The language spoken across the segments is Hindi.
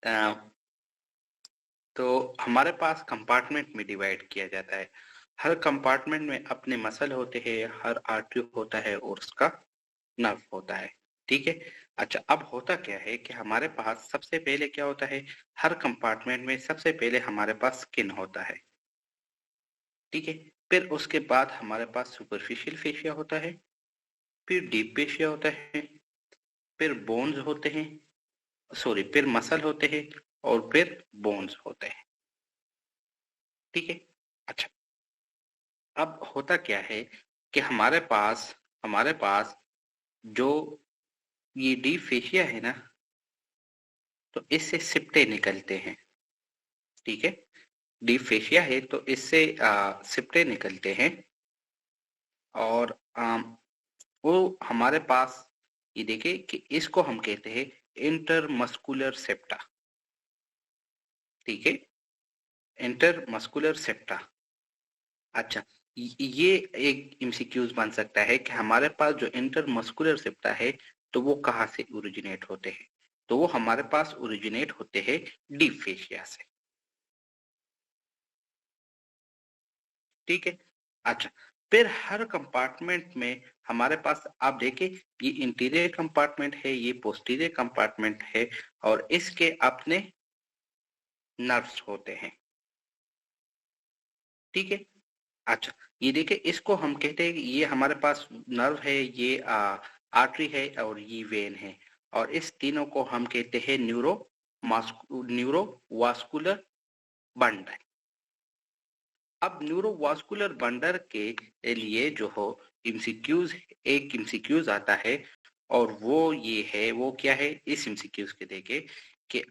अ, तो हमारे पास कंपार्टमेंट में डिवाइड किया जाता है। हर कंपार्टमेंट में अपने मसल होते हैं, हर आर्टरी होता है और उसका नर्व होता है। ठीक है। अच्छा, अब होता क्या है कि हमारे पास सबसे पहले क्या होता है, हर कंपार्टमेंट में सबसे पहले हमारे पास स्किन होता है। ठीक है। फिर उसके बाद हमारे पास सुपरफिशियल फेशिया होता है, फिर डीप फेशिया होता है, फिर बोन्स होते हैं, सॉरी फिर मसल होते हैं और फिर बोन्स होते हैं। ठीक है। अच्छा, अब होता क्या है कि हमारे पास जो ये डीप फेशिया है ना, तो इससे सिपटे निकलते हैं। ठीक है। डीप फेशिया है तो इससे सिपटे निकलते हैं। और वो हमारे पास, ये देखिए कि इसको हम कहते हैं इंटरमस्कुलर सेप्टा। ठीक है। Intermuscular septa. अच्छा, ये एक एमसीक्यूज बन सकता है कि हमारे पास जो इंटरमस्कुलर सेप्टा है तो वो कहाँ से ओरिजिनेट होते हैं, तो वो हमारे पास ओरिजिनेट होते हैं डीप फेशिया से। ठीक है। अच्छा, फिर हर कंपार्टमेंट में हमारे पास आप देखिए, ये इंटीरियर कंपार्टमेंट है, ये पोस्टीरियर कंपार्टमेंट है और इसके अपने नर्व्स होते हैं। ठीक है। अच्छा, ये देखिए इसको हम कहते हैं कि ये हमारे पास नर्व है, ये आर्टरी है और ये वेन है। और इस तीनों को हम कहते हैं न्यूरो वास्कुलर बंडल। अब न्यूरोवास्कुलर बंडल के लिए जो हो एमसीक्यूज, एक एमसीक्यूज आता है और वो ये है, वो क्या है, इस एमसीक्यूज के देखे कि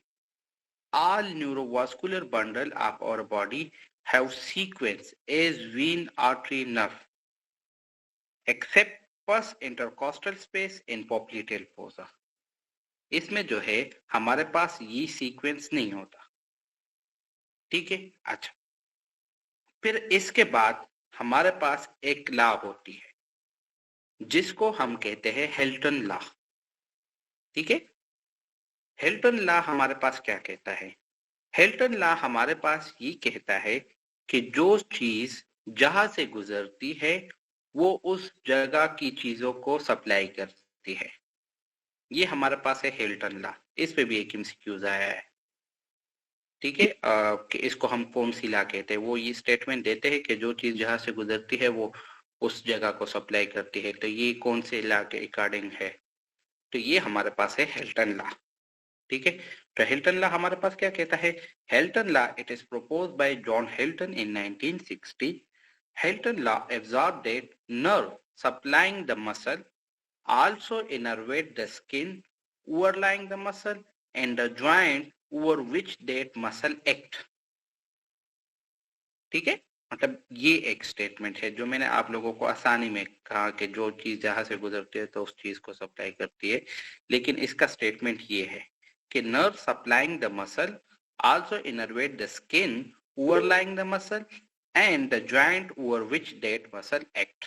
all neurovascular bundle of our body have sequence as vein artery nerve except pus intercostal space in popliteal fossa। इसमें जो है हमारे पास ये सीक्वेंस नहीं होता। ठीक है। अच्छा, फिर इसके बाद हमारे पास एक लॉ होती है जिसको हम कहते हैं हेल्टन लॉ। ठीक है। हेल्टन लॉ हमारे पास क्या कहता है, हेल्टन लॉ हमारे पास ये कहता है कि जो चीज जहां से गुजरती है वो उस जगह की चीजों को सप्लाई करती है। ये हमारे पास है हेल्टन लॉ। इस पे भी एक एमसीक्यूज आया है। ठीक है। कि इसको हम कौन सी लॉ कहते हैं, वो ये स्टेटमेंट देते हैं कि जो चीज जहां से गुजरती है वो उस जगह को सप्लाई करती है, तो ये कौन से लॉ के अकॉर्डिंग है, तो ये हमारे पास है हेल्टन लॉ। ठीक है। तो हेल्टन लॉ हमारे पास क्या कहता है, Hilton law it is proposed by John Hilton in 1960। Hilton law observed that nerve supplying the muscle also innervate the skin overlying the muscle and the joint over which that muscle act। ठीक है। मतलब ये एक स्टेटमेंट है जो मैंने आप लोगों को आसानी में कहा कि जो चीज जहां से गुजरती है तो उस चीज को सप्लाई करती है, लेकिन इसका स्टेटमेंट ये है कि nerve supplying the muscle also innervate the skin overlying the muscle and the joint over which that muscle act।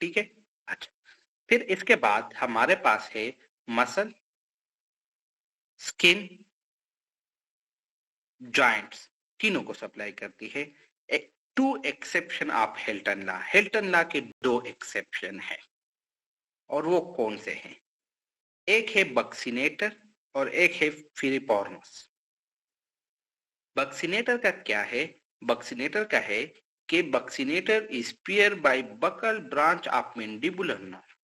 ठीक है। अच्छा, फिर इसके बाद हमारे पास है मसल, स्किन, जॉइंट्स, तीनों को सप्लाई करती है। Two exception of Hilton law, Hilton law के दो एक्सेप्शन है और वो कौन से हैं, एक है बक्सिनेटर और एक है फिलिपॉर्मस। बक्सिनेटर का क्या है, बक्सिनेटर का है कि buccinator is pair by buccal branch of mandibular nerve.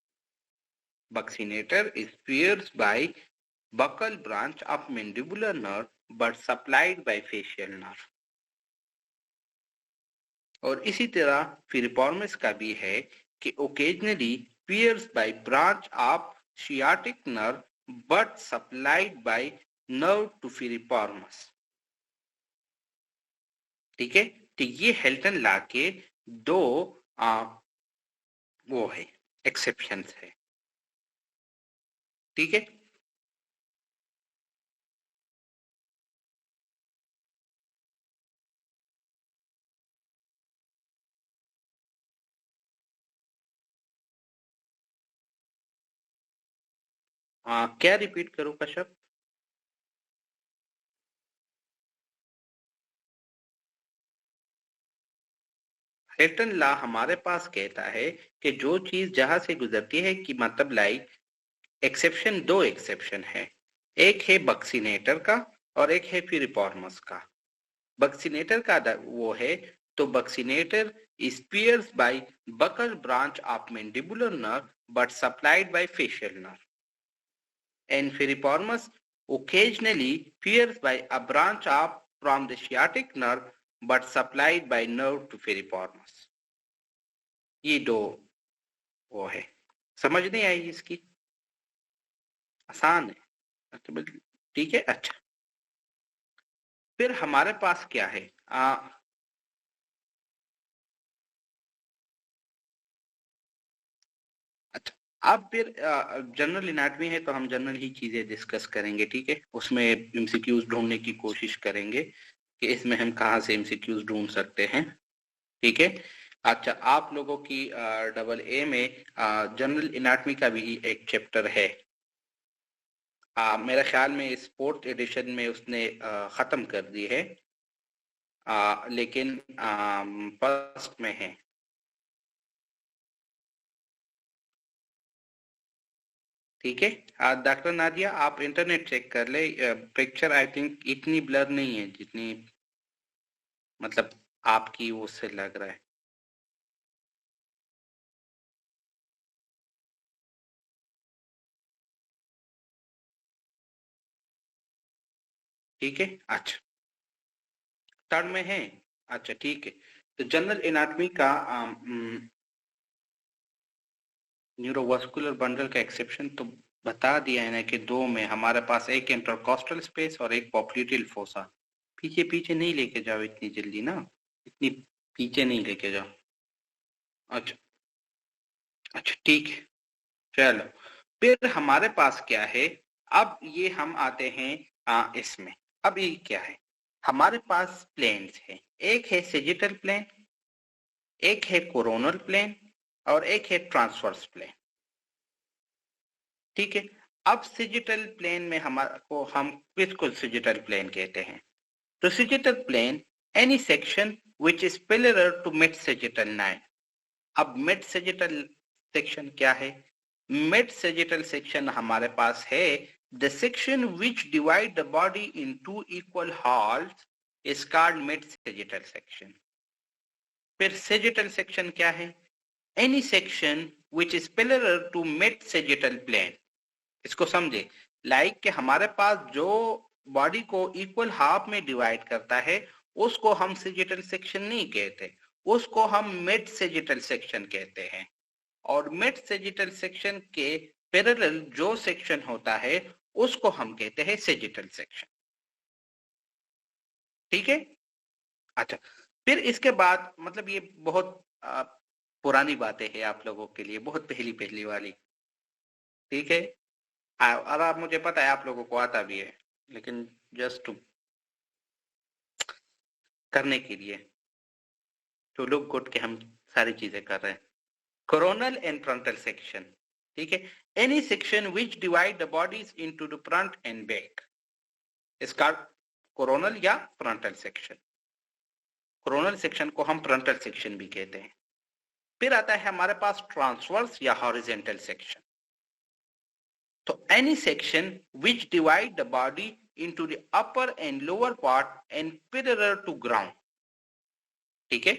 Buccinator is pairs by buccal branch of mandibular nerve but supplied by facial nerve। और इसी तरह फिलिपॉर्मस का भी है कि occasionally pierced by branch of sciatic nerve but supplied by nerve to फिलिपॉर्मस। ठीक है। तो ये हेल्टन लॉ के दो वो है, एक्सेप्शंस है। ठीक है। क्या रिपीट करूं कश्यप। हिल्टन लॉ हमारे पास कहता है कि जो चीज जहां से गुजरती है कि मतलब लाइक एक्सेप्शन, दो एक्सेप्शन है, एक है बक्सीनेटर का और एक है फिरिपॉर्मस का। बक्सीनेटर का वो है, तो buccinator is pierced by buccal branch of mandibular nerve but supplied by facial nerve, and piriformis occasionally pierced by a branch of from the sciatic nerve but supplied by nerve to piriformis। ये दो वो है। समझ नहीं आई इसकी? आसान है। अच्छा, ठीक है। अच्छा, फिर हमारे पास क्या है? अच्छा, अब फिर जनरल एनाटॉमी है तो हम जनरल ही चीजें डिस्कस करेंगे, ठीक है। उसमें एमसीक्यूज ढूंढने की कोशिश करेंगे कि इसमें हम कहाँ से एमसीक्यूज ढूंढ सकते हैं, ठीक है। अच्छा, आप लोगों की डबल ए में जनरल एनाटॉमी का भी एक चैप्टर है। मेरे ख्याल में इस फोर्थ एडिशन में उसने खत्म कर दी है, लेकिन फर्स्ट में है। ठीक है। डॉक्टर नादिया, आप इंटरनेट चेक कर ले। पिक्चर आई थिंक इतनी ब्लर नहीं है जितनी मतलब आपकी उससे लग रहा है। ठीक है। अच्छा, थर्ड में है। अच्छा, ठीक है। तो जनरल एनाटॉमी का न्यूरोवास्कुलर बंडल का एक्सेप्शन तो बता दिया है ना कि दो में हमारे पास एक इंटरकॉस्टल स्पेस और एक पॉप्लिटिल फोसा। पीछे पीछे नहीं लेके जाओ इतनी जल्दी ना, इतनी पीछे नहीं लेके जाओ। अच्छा, अच्छा, ठीक है। चलो, फिर हमारे पास क्या है? अब ये हम आते हैं इसमें। अब ये क्या है? हमारे पास प्लेन्स है, एक है सेजिटल प्लेन, एक है कोरोनल प्लेन और एक है ट्रांसवर्स प्लेन, ठीक है। अब सेजिटल प्लेन में हमारे को हम किसको सेजिटल प्लेन कहते हैं? तो sagittal plane any section which is parallel to mid sagittal नाइन। अब मिड सेजिटल सेक्शन क्या है? मिड सेजिटल सेक्शन हमारे पास है the section which divide the body in two equal halves is called mid sagittal section. फिर सेजिटल सेक्शन क्या है? Any section which is parallel to mid sagittal plane. इसको समझे, लाइक कि हमारे पास जो बॉडी को इक्वल हाफ में डिवाइड करता है उसको हम सेजिटल सेक्शन नहीं कहते, उसको हम मिड सेजिटल सेक्शन कहते हैं। और मिड सेजिटल सेक्शन के पैरेलल जो सेक्शन होता है उसको हम कहते हैं सेजिटल सेक्शन, ठीक है। अच्छा, फिर इसके बाद मतलब ये बहुत पुरानी बातें हैं आप लोगों के लिए, बहुत पहली पहली वाली, ठीक है। और आप, मुझे पता है आप लोगों को आता भी है, लेकिन जस्ट टू करने के लिए, टू लुक गुड कि हम सारी चीजें कर रहे हैं। कोरोनल एंड फ्रंटल सेक्शन, ठीक है। Any section which divide the bodies into the front end back इसका कोरोनल या फ्रंटल सेक्शन। कोरोनल सेक्शन को हम फ्रंटल सेक्शन भी कहते हैं। फिर आता है हमारे पास ट्रांसवर्स या हॉरिजेंटल सेक्शन। तो any section which divide the body into the upper and lower part and parallel to ground, ठीक है।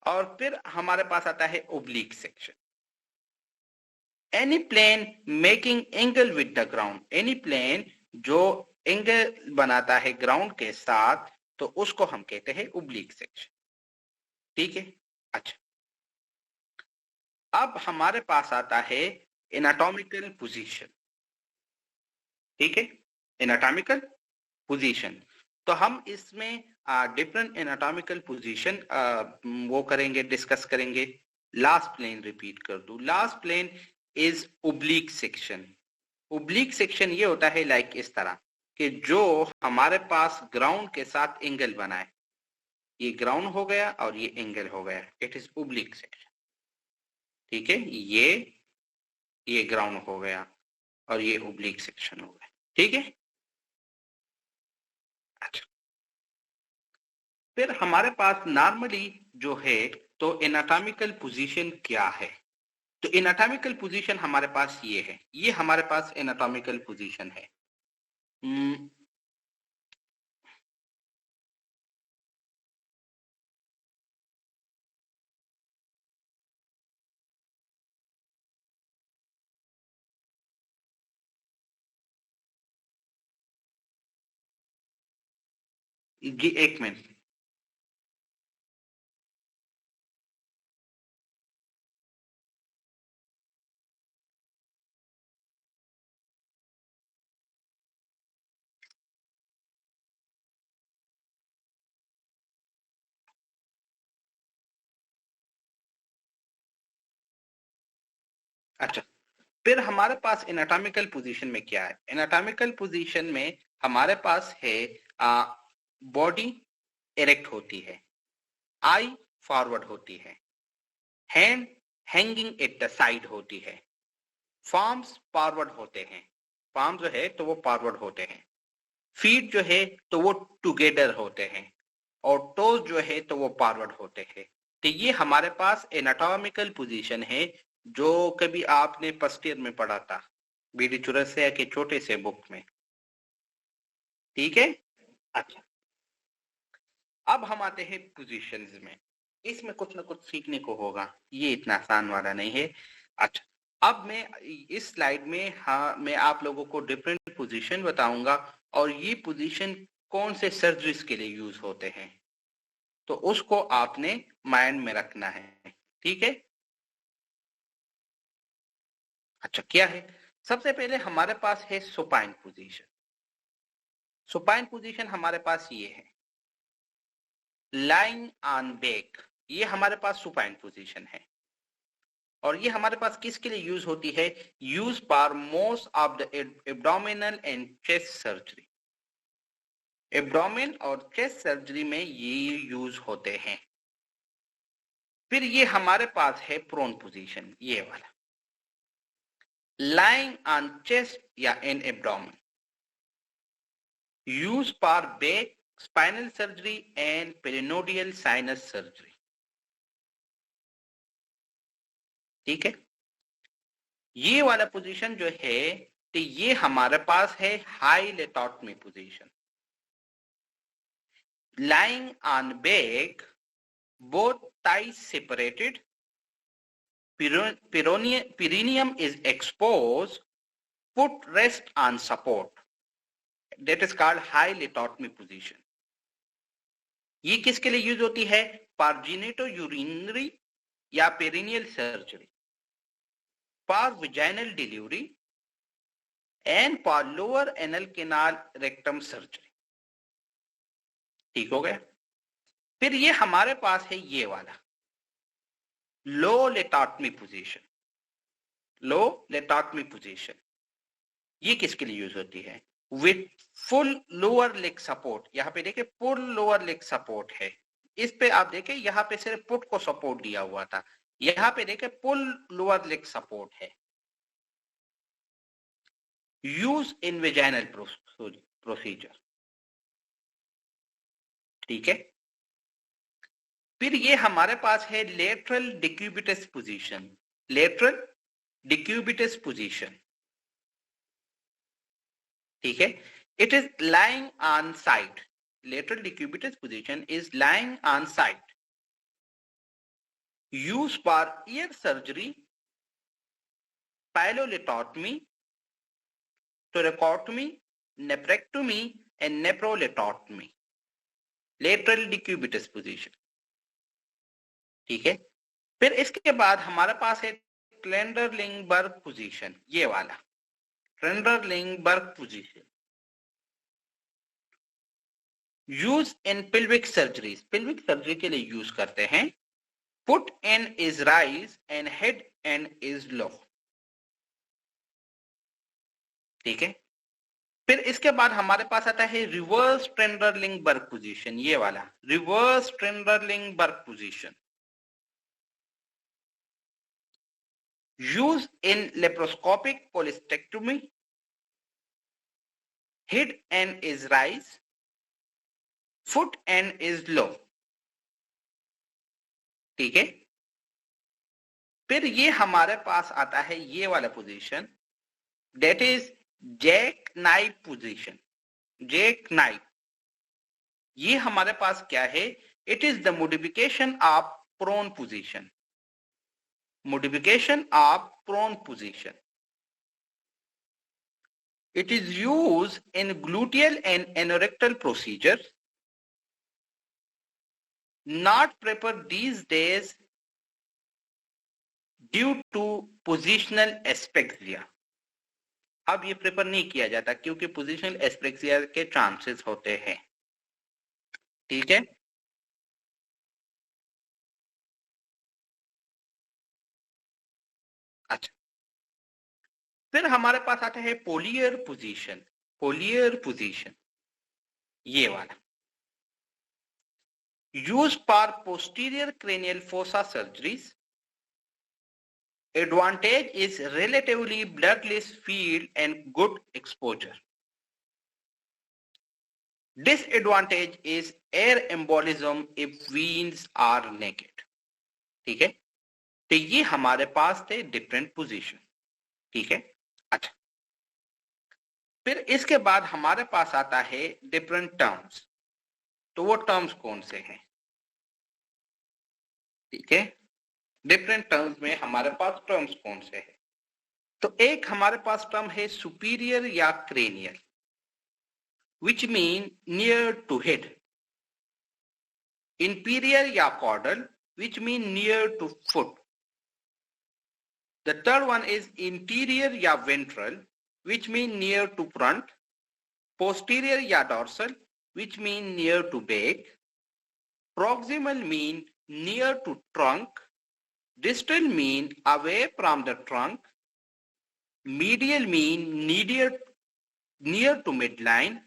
और फिर हमारे पास आता है oblique section. Any plane making angle with the ground, any plane जो एंगल बनाता है ग्राउंड के साथ, तो उसको हम कहते हैं ओब्लिक सेक्शन, ठीक है। अच्छा, अब हमारे पास आता है एनाटॉमिकल पोजीशन, ठीक है। एनाटॉमिकल पोजीशन, तो हम इसमें डिफरेंट एनाटॉमिकल पोजीशन वो करेंगे, डिस्कस करेंगे। लास्ट प्लेन रिपीट कर दूं, last plane is oblique section. Oblique section ये होता है लाइक इस तरह कि जो हमारे पास ग्राउंड के साथ एंगल बनाए, ये ग्राउंड हो गया और ये एंगल हो गया, इट इज ओब्लिक सेक्शन, ठीक है। ये ग्राउंड हो गया और ये ओब्लिक सेक्शन हो गया, ठीक है। अच्छा, फिर हमारे पास नॉर्मली जो है तो एनाटॉमिकल पोजीशन क्या है? तो एनाटॉमिकल पोजीशन हमारे पास ये है, ये हमारे पास एनाटॉमिकल पोजीशन है। ये एक मिनट, अच्छा। फिर हमारे पास एनाटॉमिकल पोजीशन में क्या है? एनाटॉमिकल पोजीशन में हमारे पास है बॉडी इरेक्ट होती है, आई फॉरवर्ड होती है, hand hanging at the side होती है, फॉर्म्स फॉरवर्ड होते हैं, फॉर्म जो है तो वो फॉरवर्ड होते हैं, फीट जो है तो वो टुगेदर होते हैं, और टोज जो है तो वो फॉरवर्ड होते हैं। तो ये हमारे पास एनाटॉमिकल पोजीशन है जो कभी आपने फर्स्ट ईयर में पढ़ा था बीडी चौरसिया के छोटे से बुक में। ठीक है। अच्छा, अब हम आते हैं पोजीशंस में। इसमें कुछ ना कुछ सीखने को होगा, ये इतना आसान वाला नहीं है। अच्छा, अब मैं इस स्लाइड में मैं आप लोगों को डिफरेंट पोजीशन बताऊंगा और ये पोजीशन कौन से सर्जरीज के लिए यूज होते हैं, तो उसको आपने माइंड में रखना है। ठीक है। अच्छा, क्या है? सबसे पहले हमारे पास है सुपाइन पोजीशन। सुपाइन पोजीशन हमारे पास ये है, लाइंग ऑन बैक, ये हमारे पास सुपाइन पोजीशन है। और ये हमारे पास किसके लिए यूज होती है? Use for most of the abdominal and chest surgery. Abdomen और चेस्ट सर्जरी में ये यूज होते हैं। फिर ये हमारे पास है प्रोन पोजीशन, ये वाला, लाइंग ऑन चेस्ट या in abdomen, use for back spinal surgery and pilonidal sinus surgery. ठीक है। ये वाला पोजीशन जो है तो ये हमारे पास है high lithotomy position, lying on back, both thighs separated, perineum is exposed, foot rest on support. That is called high lithotomy position. ये किसके लिए यूज होती है? फॉर जीनेटो यूरिनरी या perineal surgery, for vaginal delivery and for lower anal canal rectum surgery. ठीक हो गया। फिर ये हमारे पास है ये वाला लो लेटोटमी पोजीशन। लो लेटोटमी पोजीशन ये किसके लिए यूज होती है? With full lower leg support. यहाँ पे देखिए फुल लोअर लेग सपोर्ट है, इस पे आप देखें यहाँ पे सिर्फ पुट को सपोर्ट दिया हुआ था, यहाँ पे देखें फुल लोअर लेग सपोर्ट है। Use in vaginal procedure. ठीक है। फिर ये हमारे पास है lateral decubitus position. Lateral decubitus position, ठीक है। It is lying on side. Lateral decubitus position is lying on side, use for ear surgery, pyelolithotomy, thoracotomy, nephrectomy and nephroletotomy. Lateral decubitus position. ठीक है। फिर इसके बाद हमारे पास है ट्रेंडर-लिंगबर्ग पोजीशन, ये वाला Trendelenburg position, use in pelvic surgeries. Pelvic surgery के लिए यूज करते हैं। Foot end is raise and head end is low. ठीक है। फिर इसके बाद हमारे पास आता है रिवर्स ट्रेंडर-लिंगबर्ग पोजीशन, ये वाला reverse Trendelenburg position, use in laparoscopic cholecystectomy, head and is rise, foot and is low. ठीक है। फिर ये हमारे पास आता है ये वाला position, that is jack knife position. Jack knife, ये हमारे पास क्या है? It is the modification of prone position. modification of prone position. It is used in gluteal and anorectal procedures. Not preferred these days due to positional asphyxia. अब ये प्रेफर नहीं किया जाता क्योंकि पोजिशनल एस्पेक्सिया के चांसेस होते हैं। ठीक है। अच्छा, फिर हमारे पास आता है पोलियर पोजीशन। पोलियर पोजीशन ये वाला, use for posterior cranial fossa surgeries. Advantage is relatively bloodless field and good exposure. Disadvantage is air embolism if veins are naked. ठीक है, तो ये हमारे पास थे डिफरेंट पोजीशन। ठीक है। अच्छा, फिर इसके बाद हमारे पास आता है डिफरेंट टर्म्स। तो वो टर्म्स कौन से हैं? ठीक है, डिफरेंट टर्म्स में हमारे पास टर्म्स कौन से हैं? तो एक हमारे पास टर्म है सुपीरियर या cranial, which mean near to head. Inferior या caudal, which mean near to foot. The third one is interior या ventral, which mean near to front. Posterior या dorsal, which mean near to back. Proximal mean near to trunk. Distal mean away from the trunk. Medial mean near to midline.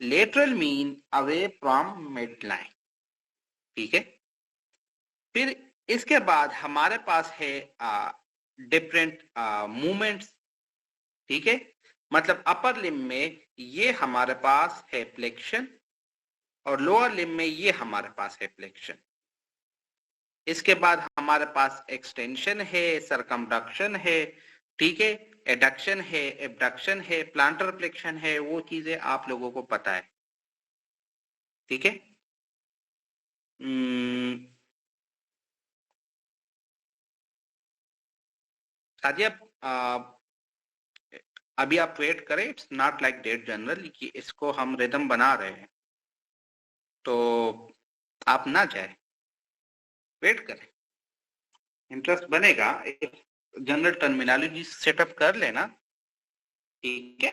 Lateral mean away from midline. ठीक है। फिर इसके बाद हमारे पास है डिफरेंट मूवमेंट्स। ठीक है, मतलब अपर लिम्ब में ये हमारे पास है फ्लेक्शन और लोअर लिम्ब में ये हमारे पास है फ्लेक्शन। इसके बाद हमारे पास एक्सटेंशन है, सरकमडक्शन है, ठीक है, एडक्शन है, एबडक्शन है, प्लांटर फ्लेक्शन है, वो चीजें आप लोगों को पता है। ठीक है। सादिया, अभी आप वेट करें, it's not like that general कि इसको हम रिदम बना रहे हैं, तो आप ना जाए, वेट करें, इंटरेस्ट बनेगा। जनरल टर्मिनोलॉजी सेटअप कर लेना। ठीक है,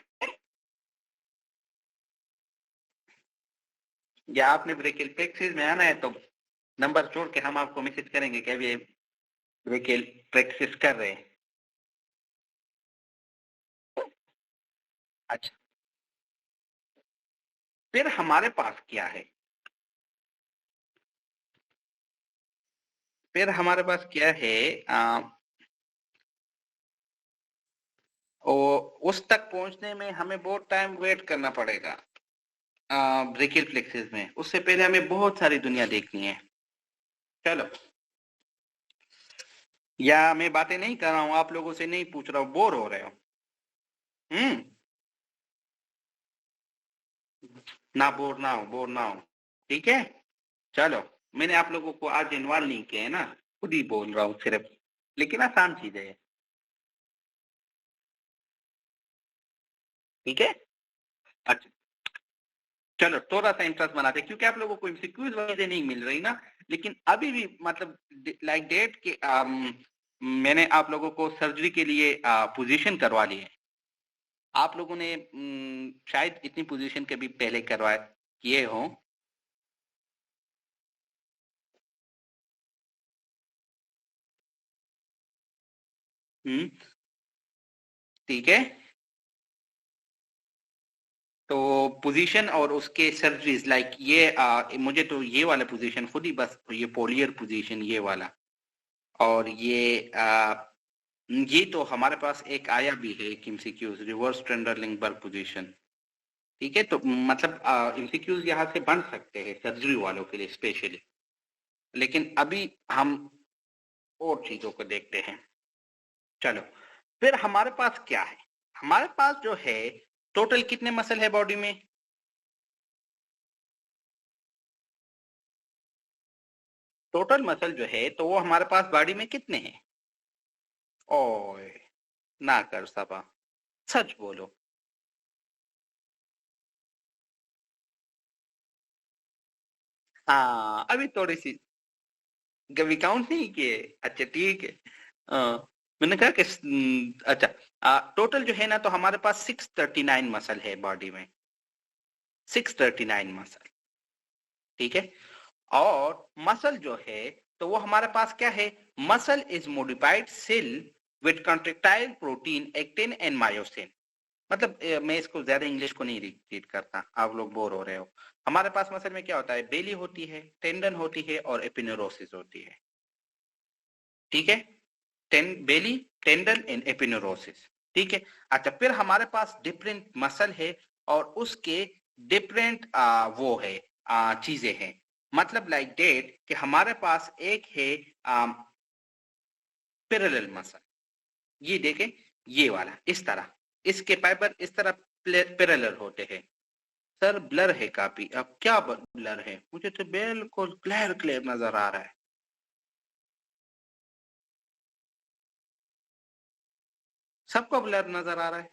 या आपने ब्रेकियल प्रैक्टिस में आना है तो नंबर छोड़ के हम आपको मैसेज करेंगे कि अभी ब्रेकियल प्रैक्टिस कर रहे हैं। अच्छा, फिर हमारे पास क्या है? फिर हमारे पास क्या है? उस तक पहुंचने में हमें बहुत टाइम वेट करना पड़ेगा ब्रेकियल प्लेक्सिस में। उससे पहले हमें बहुत सारी दुनिया देखनी है। चलो, या मैं बातें नहीं कर रहा हूं, आप लोगों से नहीं पूछ रहा हूं, बोर हो रहे हो? ना बोर ना हो, बोर ना हो। ठीक है, चलो, मैंने आप लोगों को आज इन्वॉल्व नहीं किया है ना, खुद ही बोल रहा हूँ सिर्फ, लेकिन आसान चीजें है। ठीक है। अच्छा, चलो थोड़ा सा इंटरेस्ट बनाते, क्योंकि आप लोगों को एमसीक्यूज वगैरह नहीं मिल रही ना, लेकिन अभी भी मतलब लाइक डेट के मैंने आप लोगों को सर्जरी के लिए पोजीशन करवा ली है। आप लोगों ने शायद इतनी पोजीशन कभी पहले करवाए किए हो। ठीक है, तो पोजीशन और उसके सर्जरीज लाइक ये मुझे तो ये वाला पोजीशन खुद ही बस, ये पोलियर पोजीशन ये वाला, और ये तो हमारे पास एक आया भी है एमसीक्यूज, रिवर्स ट्रेंडरलिंगबर्ग पोजीशन। ठीक है, तो मतलब एमसीक्यूज यहाँ से बन सकते हैं सर्जरी वालों के लिए स्पेशली, लेकिन अभी हम और चीजों को देखते हैं। चलो, फिर हमारे पास क्या है? हमारे पास जो है टोटल कितने मसल है बॉडी में? टोटल मसल जो है तो वो हमारे पास बॉडी में कितने हैं? ओए, ना कर सबा, सच बोलो। हाँ, अभी थोड़ी सी कभी काउंट नहीं किए। अच्छा ठीक है। मैंने कहा कि अच्छा, टोटल जो है ना तो हमारे पास 639 मसल है बॉडी में, 639 मसल। ठीक है। और मसल जो है तो वो हमारे पास क्या है? Muscle is modified cell with contractile protein actin and myosin. मतलब मैं इसको ज्यादा इंग्लिश को नहीं रिपीट करता, आप लोग बोर हो रहे हो। हमारे पास मसल में क्या होता है? बेली होती है, टेंडन होती है और एपिनेरोसिस होती है। ठीक है। बेली, टेंडन एंड एपिनेरोसिस। ठीक है। अच्छा, फिर हमारे पास डिफरेंट मसल है और उसके डिफरेंट वो है चीजें हैं। मतलब लाइक डेट कि हमारे पास एक है पैरेलल मसल। ये देखें, ये वाला इस तरह, इसके फाइबर इस तरह पैरेलल होते हैं। सर ब्लर है काफी, अब क्या ब्लर है? मुझे तो बिल्कुल क्लियर क्लियर नजर आ रहा है। सबको ब्लर नजर आ रहा है?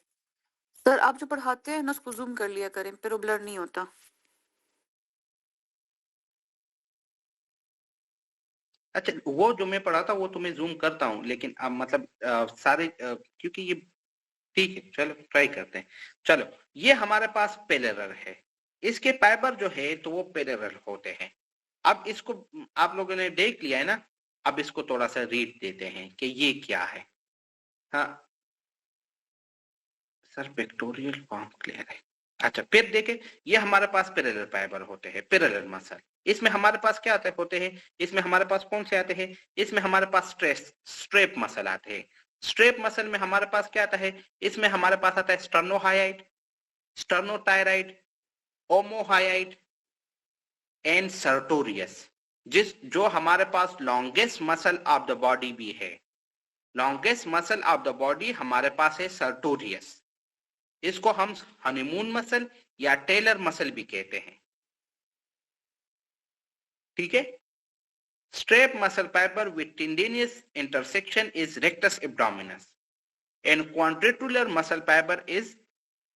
सर आप जो पढ़ाते हैं ना उसको जूम कर लिया करें, फिर वो ब्लर नहीं होता। अच्छा, वो जो मैं पढ़ा था वो तो मैं जूम करता हूँ, लेकिन अब मतलब सारे क्योंकि ये ठीक है, चलो ट्राई करते हैं। चलो, ये हमारे पास पैरेलल है, इसके फाइबर जो है तो वो पैरेलल होते हैं। अब इसको आप लोगों ने देख लिया है ना, अब इसको थोड़ा सा रीड देते हैं कि ये क्या है। हाँ सर, पिक्टोरियल फॉर्म क्लियर है। अच्छा, फिर देखें, ये हमारे पास पैरेलल फाइबर होते हैं, पैरेलल मसल। इसमें हमारे पास क्या आते होते हैं? इसमें हमारे पास कौन से आते हैं? इसमें हमारे पास स्ट्रेप मसल आते हैं। स्ट्रेप मसल में हमारे पास क्या आता है? इसमें हमारे पास आता है स्टर्नोहाइड, स्टर्नोटायराइड, ओमोहाइड एंड सर्टोरियस। जिस जो हमारे पास longest muscle of the body भी है, longest muscle of the body हमारे पास है सर्टोरियस। इसको हम हनीमून मसल या टेलर मसल भी कहते हैं। ठीक है। Strap muscle fibre with tendinous intersection is rectus abdominis and quadrilateral muscle fibre is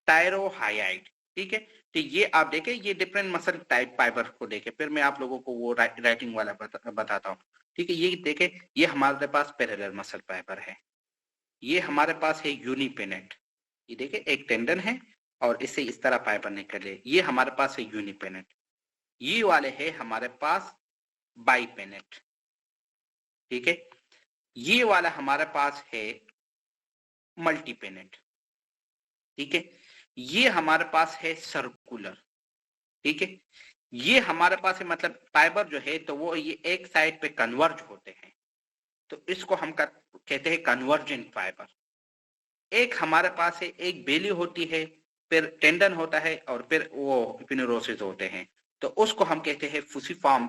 thyrohyoid. ठीक है। तो ये आप देखें, ये डिफरेंट मसल टाइप फाइबर को देखें, फिर मैं आप लोगों को वो राइटिंग वाला बताता हूँ। ठीक है, ये देखें, ये हमारे पास पैरेलल मसल फाइबर है। ये हमारे पास है यूनिपेनेट। ये देखें, एक टेंडन है और इससे इस तरह फाइबर निकले, ये हमारे पास है यूनिपेनेट। ये वाले है हमारे पास बाइपेनेट। ठीक है। ये वाला हमारे पास है मल्टीपेनेट। ठीक है। ये हमारे पास है सर्कुलर। ठीक है। ये हमारे पास है, मतलब फाइबर जो है तो वो ये एक साइड पे कन्वर्ज होते हैं, तो इसको हम कहते हैं कन्वर्जेंट फाइबर। एक हमारे पास है, एक बेली होती है, फिर टेंडन होता है और फिर वो इपिनेरोसिस होते हैं, तो उसको हम कहते हैं फुसिफॉर्म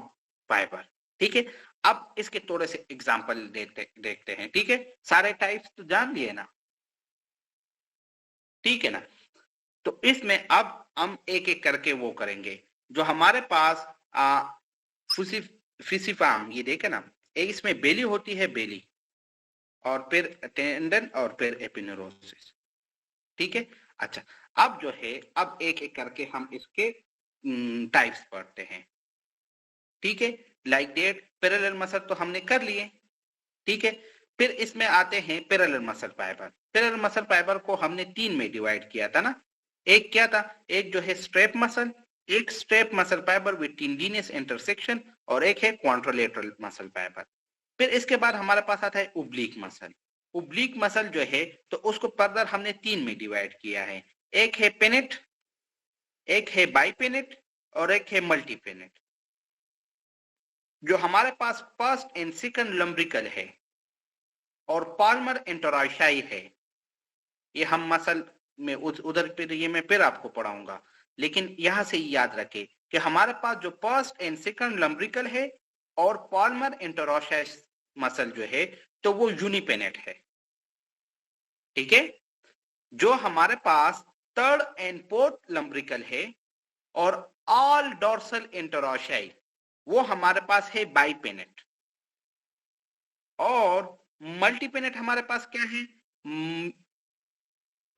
फाइबर। ठीक है। अब इसके थोड़े से एग्जांपल देखते हैं। ठीक है, सारे टाइप्स तो जान लिए ना? ठीक है ना? तो इसमें अब हम एक एक करके वो करेंगे। जो हमारे पास फिसिफार्म, ये देखे ना, एक इसमें बेली होती है, बेली, और फिर टेंडन और फिर एपिनेरोसिस। ठीक है। अच्छा, अब जो है, अब एक एक करके हम इसके टाइप्स पढ़ते हैं। ठीक है। लाइक डेट पैरेलल मसल तो हमने कर लिए। ठीक है। फिर इसमें आते हैं parallel muscle fibre. Parallel muscle fibre को हमने तीन में डिवाइड किया था ना। एक क्या था? एक जो है स्ट्रेप मसल, एक strap muscle fibre with tendinous intersection, और एक है क्वाड्रिलेटरल मसल फाइबर। फिर इसके बाद हमारे पास आता है उब्लिक मसल। उब्लिक मसल जो है तो उसको फर्दर हमने तीन में डिवाइड किया है। एक है पेनेट, एक है बाइपेनेट और एक है मल्टीपेनेट। जो हमारे पास फर्स्ट एंड सेकंड लंब्रिकल है और पाल्मर इंटरॉयशाई है, ये हम मसल में उधर फिर ये मैं फिर आपको पढ़ाऊंगा, लेकिन यहां से याद रखें कि हमारे पास जो फर्स्ट एंड सेकंड लंब्रिकल है और पाल्मर इंटरॉयशाई मसल जो है तो वो यूनिपेनेट है, ठीक है। जो हमारे पास थर्ड एंड फोर्थ लंब्रिकल है और ऑल डोर्सल इंटरओशियाई वो हमारे पास है बाइपेनेट, और मल्टीपेनेट हमारे पास क्या है,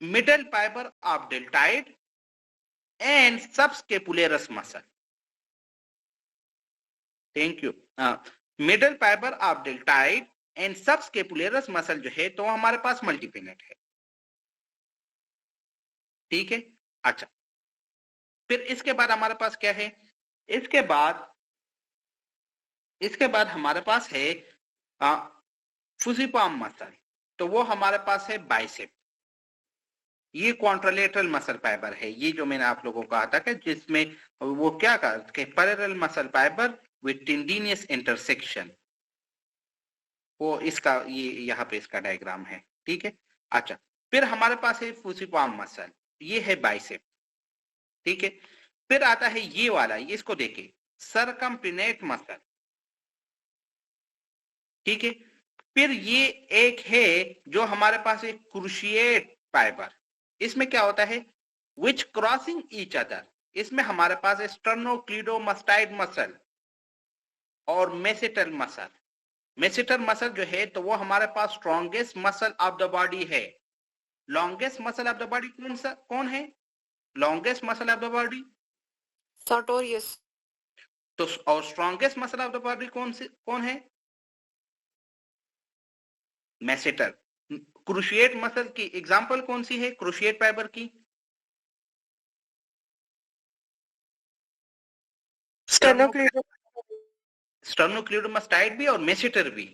middle fibre of deltoid and subscapularis muscle, thank you. Middle fibre of deltoid and subscapularis muscle जो है तो हमारे पास मल्टीपेनेट है, ठीक है। अच्छा, फिर इसके बाद हमारे पास क्या है, इसके बाद हमारे पास है फुजिपाम मसल, तो वो हमारे पास है बाइसेप। ये कॉन्ट्रालेटरल मसल फाइबर है, ये जो मैंने आप लोगों को कहा था कि जिसमें वो क्या करते parallel muscle fibre with tendinous intersection, वो इसका ये यहाँ पे इसका डायग्राम है, ठीक है। अच्छा, फिर हमारे पास है फुजिपाम मसल, ये है बाइसेप, ठीक है। फिर आता है ये वाला, ये इसको देखिए, सरकमपिनेट मसल, ठीक है। फिर ये एक है जो हमारे पास एक क्रूशिएट फाइबर, इसमें क्या होता है, विच क्रॉसिंग ईच अदर, इसमें हमारे पास स्टर्नोक्लीडोमास्टाइड मसल और मेसेटल मसल। मेसेटल मसल जो है तो वो हमारे पास strongest muscle of the body है। Longest muscle of the body कौन है, longest muscle of the body, sartorius, तो और strongest muscle of the body कौन है, मैसेटर। क्रूशिएट मसल की एग्जांपल कौन सी है, क्रूशिएट फाइबर की, स्टर्नोक्लीडोमास्टाइड भी और मेसेटर भी,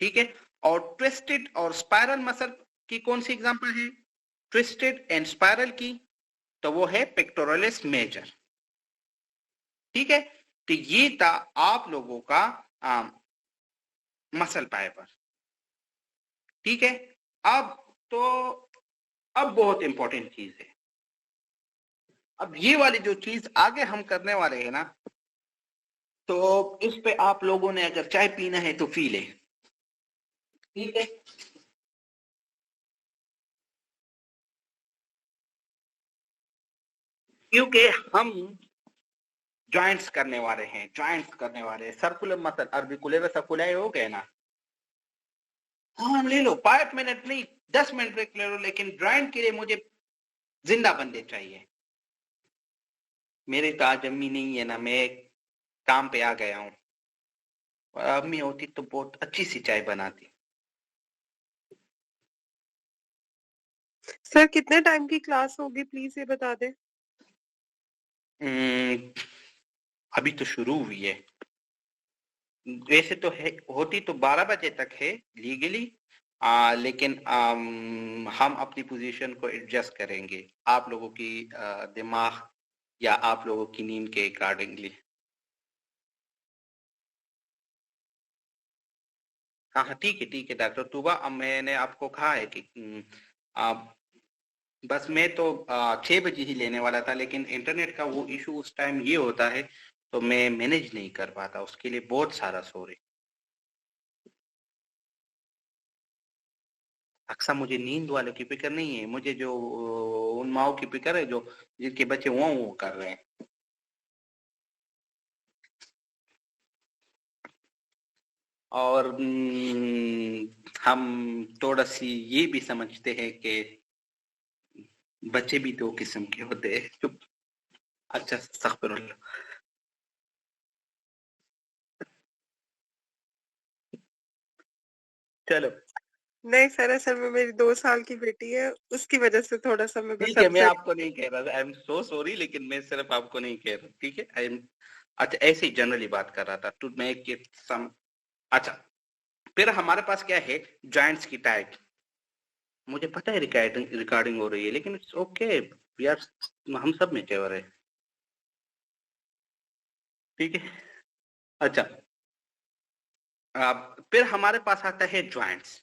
ठीक है। और ट्विस्टेड और स्पाइरल मसल की कौन सी एग्जांपल है, ट्विस्टेड एंड स्पाइरल की, तो वो है पेक्टोरलिस मेजर, ठीक है। तो ये था आप लोगों का मसल फाइबर, ठीक है। अब तो अब बहुत इंपॉर्टेंट चीज है, अब ये वाली जो चीज आगे हम करने वाले हैं ना, तो इस पे आप लोगों ने अगर चाय पीना है तो पी ले, ठीक है। क्योंकि हम जॉइंट्स करने वाले हैं, सर्कुलर मसल अर्बिकुलर सर्कुलर हो गए ना, हाँ ले लो, 5 मिनट नहीं 10 मिनट ब्रेक ले लो, लेकिन जॉइंट के लिए मुझे जिंदा बंदे चाहिए। मेरी तो आज अम्मी नहीं है ना, मैं काम पे आ गया हूँ, और अम्मी होती तो बहुत अच्छी सी चाय बनाती। सर कितने टाइम की क्लास होगी प्लीज ये बता दें। अभी तो शुरू हुई है, वैसे तो है होती तो 12 बजे तक है लीगली, लेकिन हम अपनी पोजीशन को एडजस्ट करेंगे आप लोगों की दिमाग या आप लोगों की नींद के अकॉर्डिंगली। हाँ ठीक है डॉक्टर तूबा, अब मैंने आपको कहा है कि आप बस मैं तो 6 बजे ही लेने वाला था, लेकिन इंटरनेट का वो इशू उस टाइम ये होता है तो मैं मैनेज नहीं कर पाता, उसके लिए बहुत सारा सॉरी। अक्सर मुझे नींद वालों की फिक्र नहीं है, मुझे जो उन माओ की फिक्र है जो जिनके बच्चे वो कर रहे हैं। और हम थोड़ा सी ये भी समझते हैं कि बच्चे भी 2 किस्म के होते हैं। चुप, अच्छा अस्तगफिरुल्लाह। चलो नहीं सर, असल में मेरी 2 साल की बेटी है, उसकी वजह से थोड़ा सा मैं ठीक है, मैं आपको नहीं कह रहा, आई एम सो सॉरी, लेकिन मैं सिर्फ आपको नहीं कह रहा, ठीक है। आई एम अच्छा ऐसे ही जनरली बात कर रहा था टू मेक इट सम। अच्छा, फिर हमारे पास क्या है, जॉइंट्स की टाइप। मुझे पता है रिकॉर्डिंग हो रही है, लेकिन इट्स ओके, वी आर, हम सब में चेवर है, ठीक है। अच्छा, फिर हमारे पास आता है जॉइंट्स।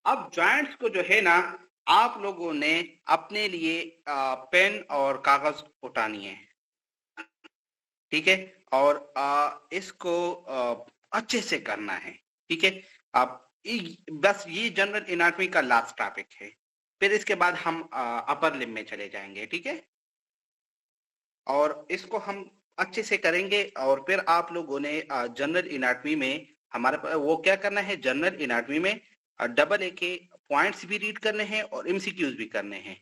अब जॉइंट्स को जो है ना, आप लोगों ने अपने लिए पेन और कागज उठानी है, ठीक है, और इसको अच्छे से करना है, ठीक है। आप बस ये जनरल एनाटॉमी का लास्ट टॉपिक है, फिर इसके बाद हम अपर लिम्ब में चले जाएंगे, ठीक है। और इसको हम अच्छे से करेंगे, और फिर आप लोगों ने जनरल एनाटॉमी में हमारे वो क्या करना है, जनरल एनाटॉमी में AA के पॉइंट्स भी रीड करने हैं और MCQs भी करने हैं,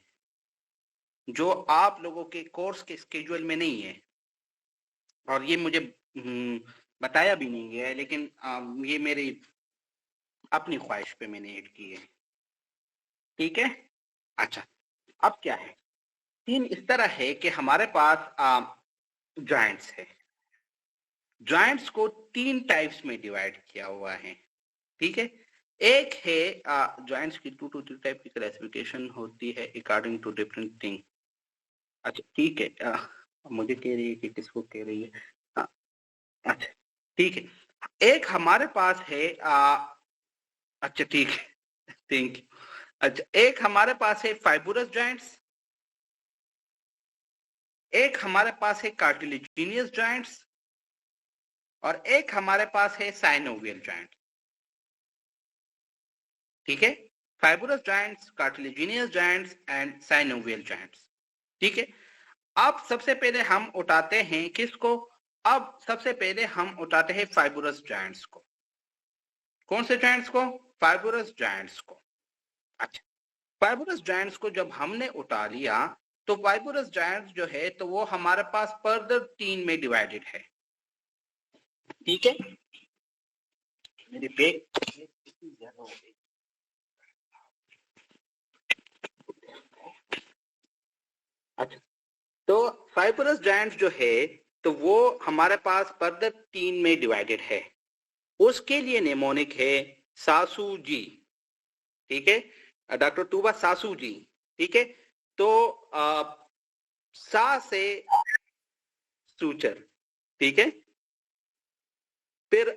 जो आप लोगों के कोर्स के स्केड्यूल में नहीं है, और ये मुझे बताया भी नहीं है, लेकिन ये मेरी अपनी ख्वाहिश पे मैंने ऐड की है, ठीक है। अच्छा, अब क्या है, सीन इस तरह है कि हमारे पास जॉइंट्स है। जॉइंट्स को 3 टाइप्स में डिवाइड किया हुआ है, ठीक है। एक है जॉइंट्स की 2 to 3 टाइप की क्लासिफिकेशन होती है अकॉर्डिंग टू डिफरेंट थिंग। अच्छा ठीक है, मुझे कह रही है कि किसको कह रही है, अच्छा ठीक है। एक हमारे पास है अच्छा ठीक है, थैंक यू। अच्छा, एक हमारे पास है फाइबरस जॉइंट्स, एक हमारे पास है कार्टिलेजिनियस जॉइंट्स, और एक हमारे पास है साइनोवियल जॉइंट, ठीक है। Fibrous joints, cartilaginous joints and synovial joints, ठीक है। अब सबसे पहले हम उठाते हैं किसको, अब सबसे पहले हम उठाते हैं फाइबरस जॉइंट्स को। कौन से जॉइंट्स को, फाइबरस जॉइंट्स को। अच्छा, फाइबरस जॉइंट्स को जब हमने उठा लिया तो फाइबरस जॉइंट्स जो है तो वो हमारे पास फर्दर 3 में डिवाइडेड है, ठीक है। मेरी बैग ज्यादा हो गई। अच्छा, तो फाइबरस जॉइंट्स जो है तो वो हमारे पास फर्दर 3 में डिवाइडेड है। उसके लिए नेमोनिक है सासू जी, ठीक है, डॉक्टर तूबा सासू जी, ठीक है। तो सा से सूचर, ठीक है, फिर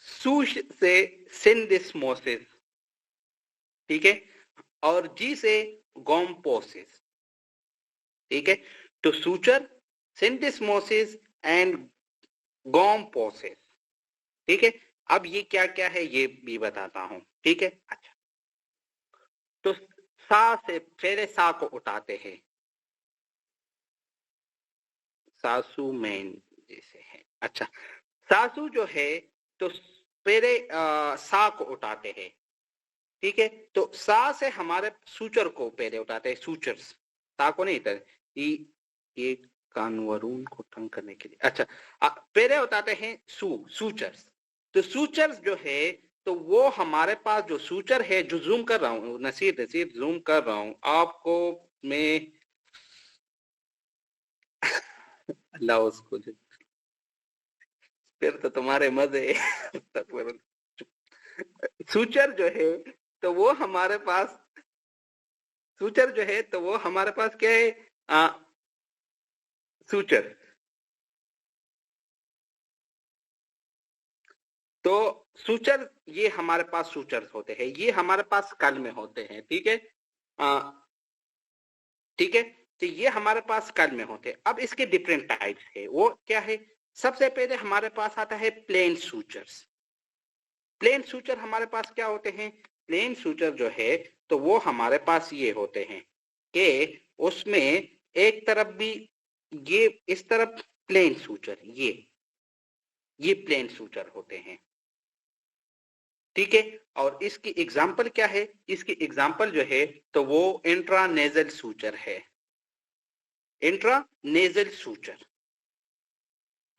सूश से सिंडिस्मोसिस, ठीक है, और जी से गोम्पोसिस, ठीक है। तो सूचर, सिंडिस्मोसिस एंड गोम्पोसिस, ठीक है। अब ये क्या क्या है ये भी बताता हूं, ठीक है। अच्छा, तो सा से पहले सा को उठाते हैं, सासू मैन जैसे है। अच्छा, सासू जो है तो पहले सा को उठाते हैं, ठीक है। तो सा से हमारे सूचर को पहले उठाते हैं, सूचर्स, सा को नहीं उठाते, ये कानवरून को तंग करने के लिए। अच्छा, पहले उठाते हैं सूचर्स। तो सूचर्स जो है तो वो हमारे पास जो सूचर है, जो जूम कर रहा हूं, नसीर जूम कर रहा हूं आपको मैं अल्लाह उसको, फिर तो तुम्हारे मजे सूचर जो है तो वो हमारे पास, सूचर जो है तो वो हमारे पास क्या है, सूचर। तो सूचर, ये हमारे पास सूचर होते हैं, ये हमारे पास कल में होते हैं, ठीक है, ठीक है। तो ये हमारे पास कल में होते हैं। अब इसके डिफरेंट टाइप्स है, वो क्या है, सबसे पहले हमारे पास आता है प्लेन सूचर्स। प्लेन सूचर हमारे पास क्या होते हैं, प्लेन सूचर जो है तो वो हमारे पास ये होते हैं कि उसमें एक तरफ भी ये इस तरफ प्लेन सूचर, ये प्लेन सूचर होते हैं, ठीक है। और इसकी एग्जांपल क्या है, इसकी एग्जांपल जो है तो वो इंट्रानेजल सूचर है, इंट्रानेजल सूचर,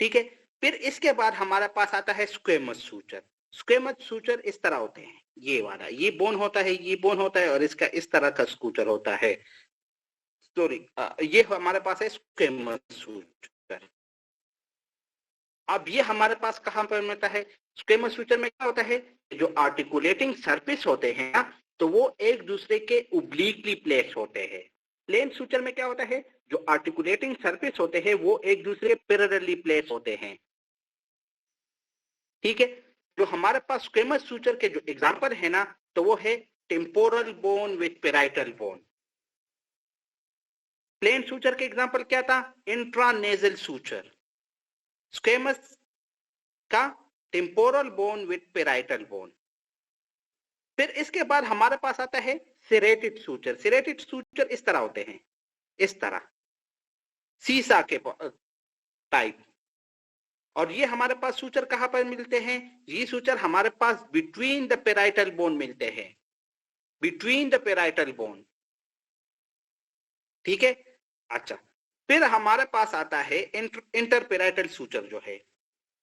ठीक है। फिर इसके बाद हमारे पास आता है स्क्वेमस सूचर। स्क्वेमस सूचर इस तरह होते हैं, ये वाला, ये बोन होता है, ये बोन होता है, और इसका इस तरह का सूचर होता है, सॉरी, ये हमारे पास है स्क्वेमस सूचर। अब ये हमारे पास कहां पर मिलता है, स्क्वेमस सूचर में क्या होता है, जो आर्टिकुलेटिंग सरफेस होते हैं ना तो वो एक दूसरे के ओब्लिकली प्लेस होते हैं। प्लेन सूचर में क्या होता है, जो आर्टिकुलेटिंग सरफेस होते हैं वो एक दूसरे पैरेलली प्लेस होते हैं, ठीक है। जो हमारे पास स्क्वेमस सूचर के जो एग्जांपल है ना तो वो है temporal bone with parietal bone. Plane suture के एग्जांपल क्या था, इंट्रानेजल सूचर, स्क्वेमस का temporal bone with parietal bone. फिर इसके बाद हमारे पास आता है सेरेटेड सूचर। सेरेटेड सूचर इस तरह होते हैं, इस तरह सीसा के टाइप। और ये हमारे पास सूचर कहां पर मिलते हैं? ये सूचर हमारे पास बिटवीन द पेराइटल बोन मिलते हैं, बिटवीन द पेराइटल बोन। ठीक है, अच्छा। फिर हमारे पास आता है इंटरपेराइटल सूचर जो है।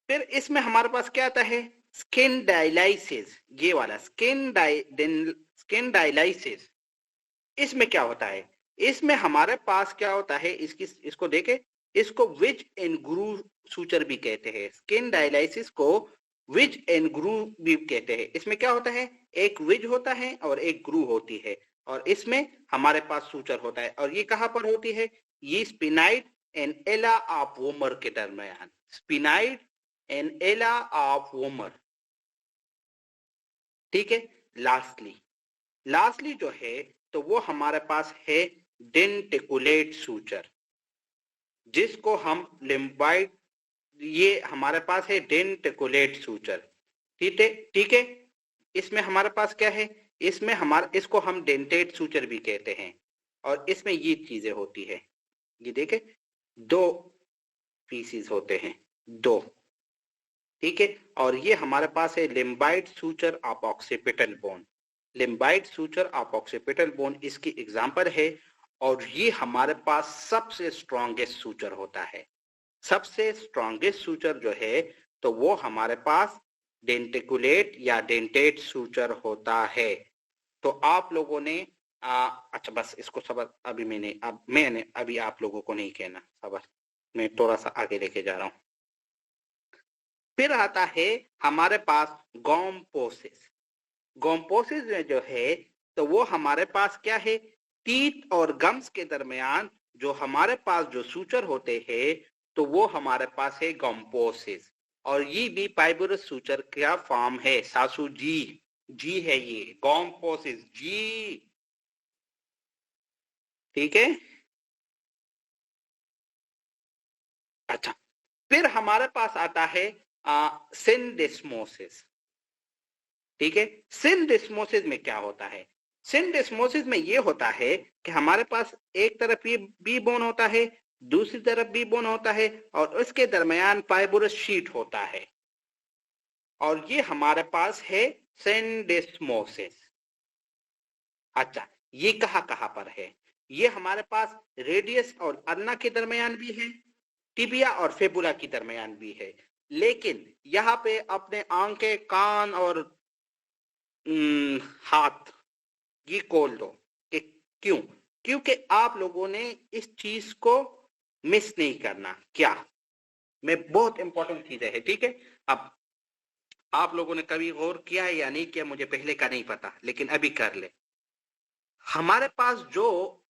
फिर इसमें हमारे पास क्या आता है? स्किन डायलाइसिस, ये वाला स्किन डायलाइसिस। इसमें क्या होता है? इसमें हमारे पास क्या होता है, इसको देखे, इसको विज एंड ग्रूव सूचर भी कहते हैं। स्किन डायलाइसिस को विज एंड ग्रूव भी कहते हैं। इसमें क्या होता है? एक विज होता है और एक ग्रूव होती है, और इसमें हमारे पास सूचर होता है। और ये कहां पर होती है? ये स्पिनाइड एंड एला ऑफ वोमर के दरमियान, स्पिनाइड एंड एला ऑफ वोमर। ठीक है, लास्टली जो है तो वो हमारे पास है डेंटिकुलेट सूचर, जिसको हम लिम्बाइड, ये हमारे पास है डेंटिकुलेट सूचर। ठीक है, इसमें हमारे पास क्या है? इसमें इसको हम डेंटेट सूचर भी कहते हैं। और इसमें ये चीजें होती है, ये देखे, दो पीसीज होते हैं, दो। ठीक है, और ये हमारे पास है limbous suture of occipital bone. Limbous suture of occipital bone इसकी एग्जांपल है। और ये हमारे पास सबसे स्ट्रॉन्गेस्ट सूचर होता है। सबसे स्ट्रॉन्गेस्ट सूचर जो है तो वो हमारे पास डेंटिकुलेट या डेंटेट सूचर होता है। तो आप लोगों ने अच्छा, बस इसको सबर अभी मैंने अभी आप लोगों को नहीं कहना, सबर, मैं थोड़ा सा आगे लेके जा रहा हूं। फिर आता है हमारे पास गोम्पोसिस। गोम्पोसिस में जो है तो वो हमारे पास क्या है? टीथ और गम्स के दरमियान जो हमारे पास जो सूचर होते हैं तो वो हमारे पास है गोम्पोसिस। और ये भी फाइबरस सूचर का फॉर्म है। सासू जी है ये गोम्पोसिस, जी। ठीक है, अच्छा। फिर हमारे पास आता है सिंडेस्मोसिस। ठीक है, सिंडेस्मोसिस में क्या होता है? सिंडेस्मोसिस में ये होता है कि हमारे पास एक तरफ ये बी बोन होता है, दूसरी तरफ बी बोन होता है, और उसके दरमियान फाइबरस शीट होता है। और ये हमारे पास है सिंडेस्मोसिस। अच्छा, ये कहां पर है? ये हमारे पास रेडियस और अल्ना के दरमियान भी है, टिबिया और फेबुला के दरमियान भी है। लेकिन यहाँ पे अपने आंखें, कान और हाथ ये खोल दो कि क्यों? क्योंकि आप लोगों ने इस चीज को मिस नहीं करना। क्या? मैं बहुत इंपॉर्टेंट चीज है। ठीक है, अब आप लोगों ने कभी गौर किया है या नहीं किया मुझे पहले का नहीं पता, लेकिन अभी कर ले। हमारे पास जो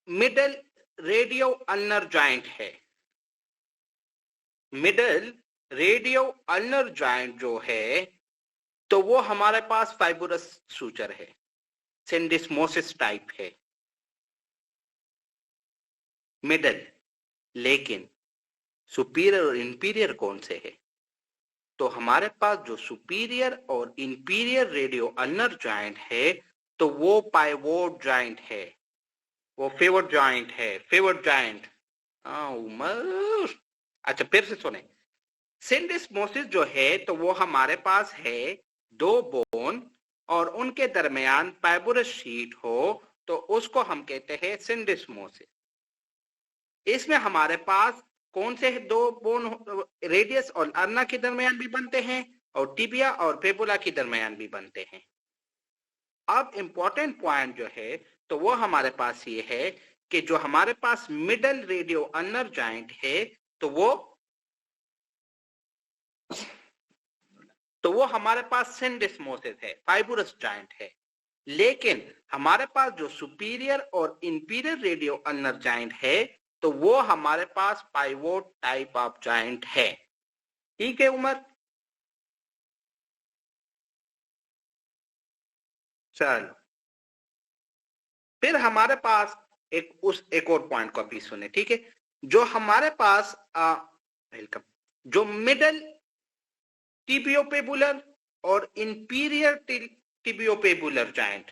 मिडल रेडियो अल्नर जॉइंट है, मिडल रेडियो अल्नर जॉइंट जो है तो वो हमारे पास फाइबरस सूचर है, सिंडेस्मोसिस टाइप है, मिडल। लेकिन सुपीरियर और इंपीरियर कौन से है? तो हमारे पास जो सुपीरियर और इंपीरियर रेडियो अल्नर जॉइंट है तो वो पाइवोट जॉइंट है, वो फेवर्ट जॉइंट है, फेवर्ट जॉइंट। अच्छा, फिर से सुने। सिंडेस्मोसिस जो है तो वो हमारे पास है दो बोन और उनके दरमियान फाइबरस शीट हो तो उसको हम कहते हैं सिंडेस्मोसिस। इसमें हमारे पास कौन से दो बोन, रेडियस और अल्ना के दरमियान भी बनते हैं और टिबिया और फेबुला के दरमियान भी बनते हैं। अब इंपॉर्टेंट पॉइंट जो है तो वो हमारे पास ये है कि जो हमारे पास मिडल रेडियो अल्नर जॉइंट है तो वो हमारे पास सिंडेस्मोसिस है, फाइबरस जॉइंट है। लेकिन हमारे पास जो सुपीरियर और इंपीरियर रेडियो अल्नर जॉइंट है तो वो हमारे पास पाइवोट टाइप ऑफ जॉइंट है। ठीक है उमर, चलो। फिर हमारे पास एक और पॉइंट को अभी सुने। ठीक है, जो हमारे पास वेलकम, जो मिडल टिबियोपेबुलर और इंफीरियर टिबियोपेबुलर जॉइंट,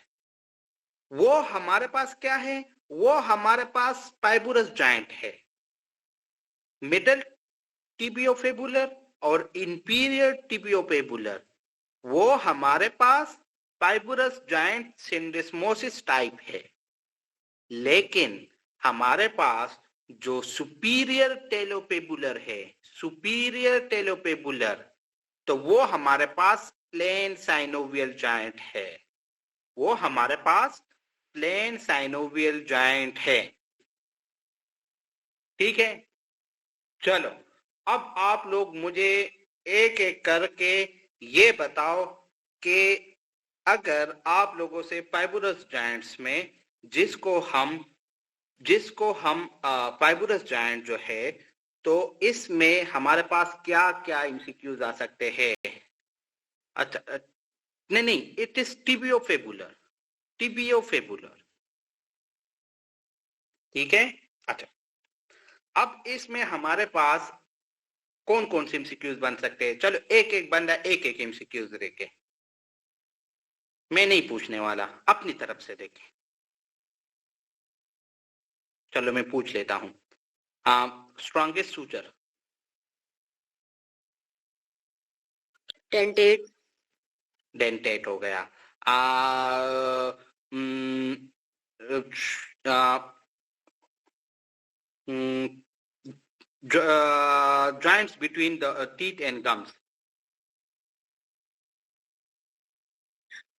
वो हमारे पास क्या है? वो हमारे पास पाइबुरस जॉइंट है। मिडल टिबियोपेबुलर और इंफीरियर टिबियोपेबुलर, वो हमारे पास पाइबुरस जॉइंट सिंडेस्मोसिस टाइप है। लेकिन हमारे पास जो सुपीरियर टेलोपेबुलर है, सुपीरियर टेलोपेबुलर, तो वो हमारे पास प्लेन साइनोवियल जॉइंट है। वो हमारे पास प्लेन साइनोवियल जॉइंट है। ठीक है, चलो अब आप लोग मुझे एक एक करके ये बताओ कि अगर आप लोगों से पाइबुरस जॉइंट्स में जिसको हम पाइबुरस जॉइंट जो है, तो इसमें हमारे पास क्या क्या एमसीक्यूज आ सकते हैं? अच्छा, नहीं, इट इज टिबियोफेबुलर, टिबियोफेबुलर। ठीक है, अच्छा, अब इसमें हमारे पास कौन कौन से एमसीक्यूज बन सकते हैं? चलो एक एक बंदा एक एक एमसीक्यूज देखे, मैं नहीं पूछने वाला, अपनी तरफ से देखें। चलो मैं पूछ लेता हूं। Strongest suture? डेंटेट। डेंटेट हो गया। joints between the teeth and gums?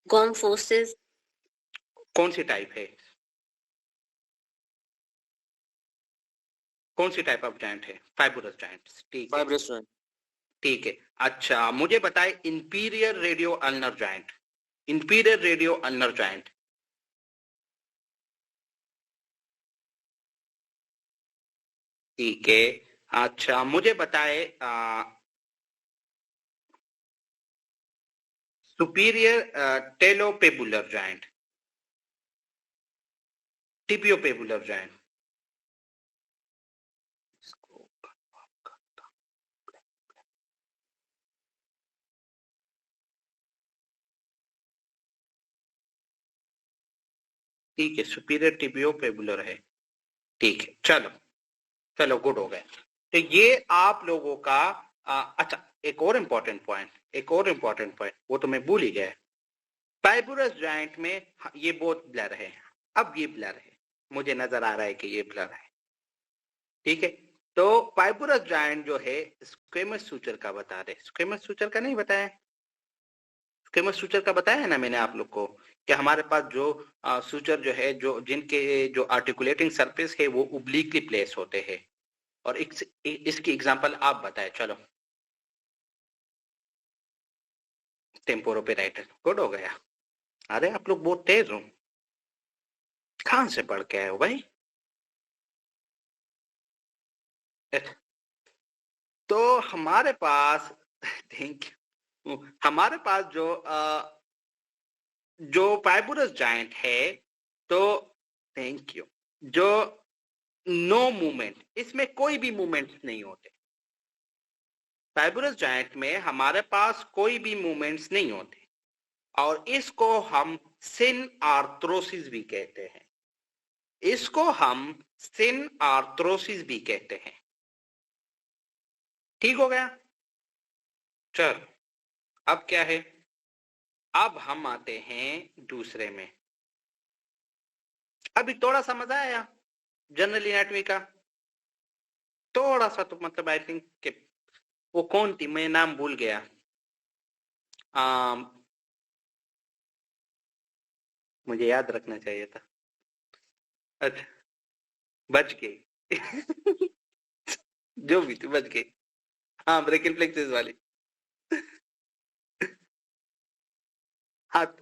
Gomphosis. कौन सी टाइप है? कौन सी टाइप ऑफ जॉइंट है? Fibrous joints. ठीक है, फाइब्रस जॉइंट। ठीक है। अच्छा, मुझे बताए inferior radio ulnar joint, inferior radio ulnar joint. ठीक है, अच्छा मुझे बताए superior tibiofibular joint, tibiofibular joint. ठीक है, सुपीरियर टिबियोपेबुलर है। ठीक है, चलो चलो, गुड हो गया। तो ये आप लोगों का अच्छा, एक और इम्पोर्टेंट पॉइंट, एक और इम्पोर्टेंट पॉइंट, वो तो मैं भूल ही गया। फाइबरस जॉइंट में ये बहुत ब्लर है। अब ये ब्लर है, मुझे नजर आ रहा है कि ये ब्लर है। ठीक है, तो फाइबरस जॉइंट जो है स्क्वेमस सूचर का बता रहे, स्क्वेमस सूचर का नहीं बताया? स्क्वेमस सूचर का बताया है ना मैंने आप लोग को, कि हमारे पास जो सूचर जो है, जो जिनके जो आर्टिकुलेटिंग सरफेस है वो ओब्लिकली प्लेस होते हैं। और इसकी एग्जांपल आप बताएं। चलो, टेम्पोरोपेराइटल। गुड हो गया। अरे आप लोग बहुत तेज हो, कहां से पढ़ के आए हो भाई? तो हमारे पास थैंक यू, हमारे पास जो फाइबरस जॉइंट है, तो थैंक यू, जो नो मूवमेंट, इसमें कोई भी मूवमेंट नहीं होते। फाइबरस जॉइंट में हमारे पास कोई भी मूवमेंट्स नहीं होते, और इसको हम सिन आर्थ्रोसिस भी कहते हैं। इसको हम सिन आर्थ्रोसिस भी कहते हैं। ठीक हो गया? चल, अब क्या है? अब हम आते हैं दूसरे में। अभी थोड़ा सा मजा आया जनरल एनाटॉमी का? थोड़ा सा तो मतलब आई थिंक कि वो कौन थी, मैं नाम भूल गया। मुझे याद रखना चाहिए था। अच्छा, बच गई। जो भी थी बच गई। हाँ, ब्रेकिल फ्लेक्सिस वाली। हाँ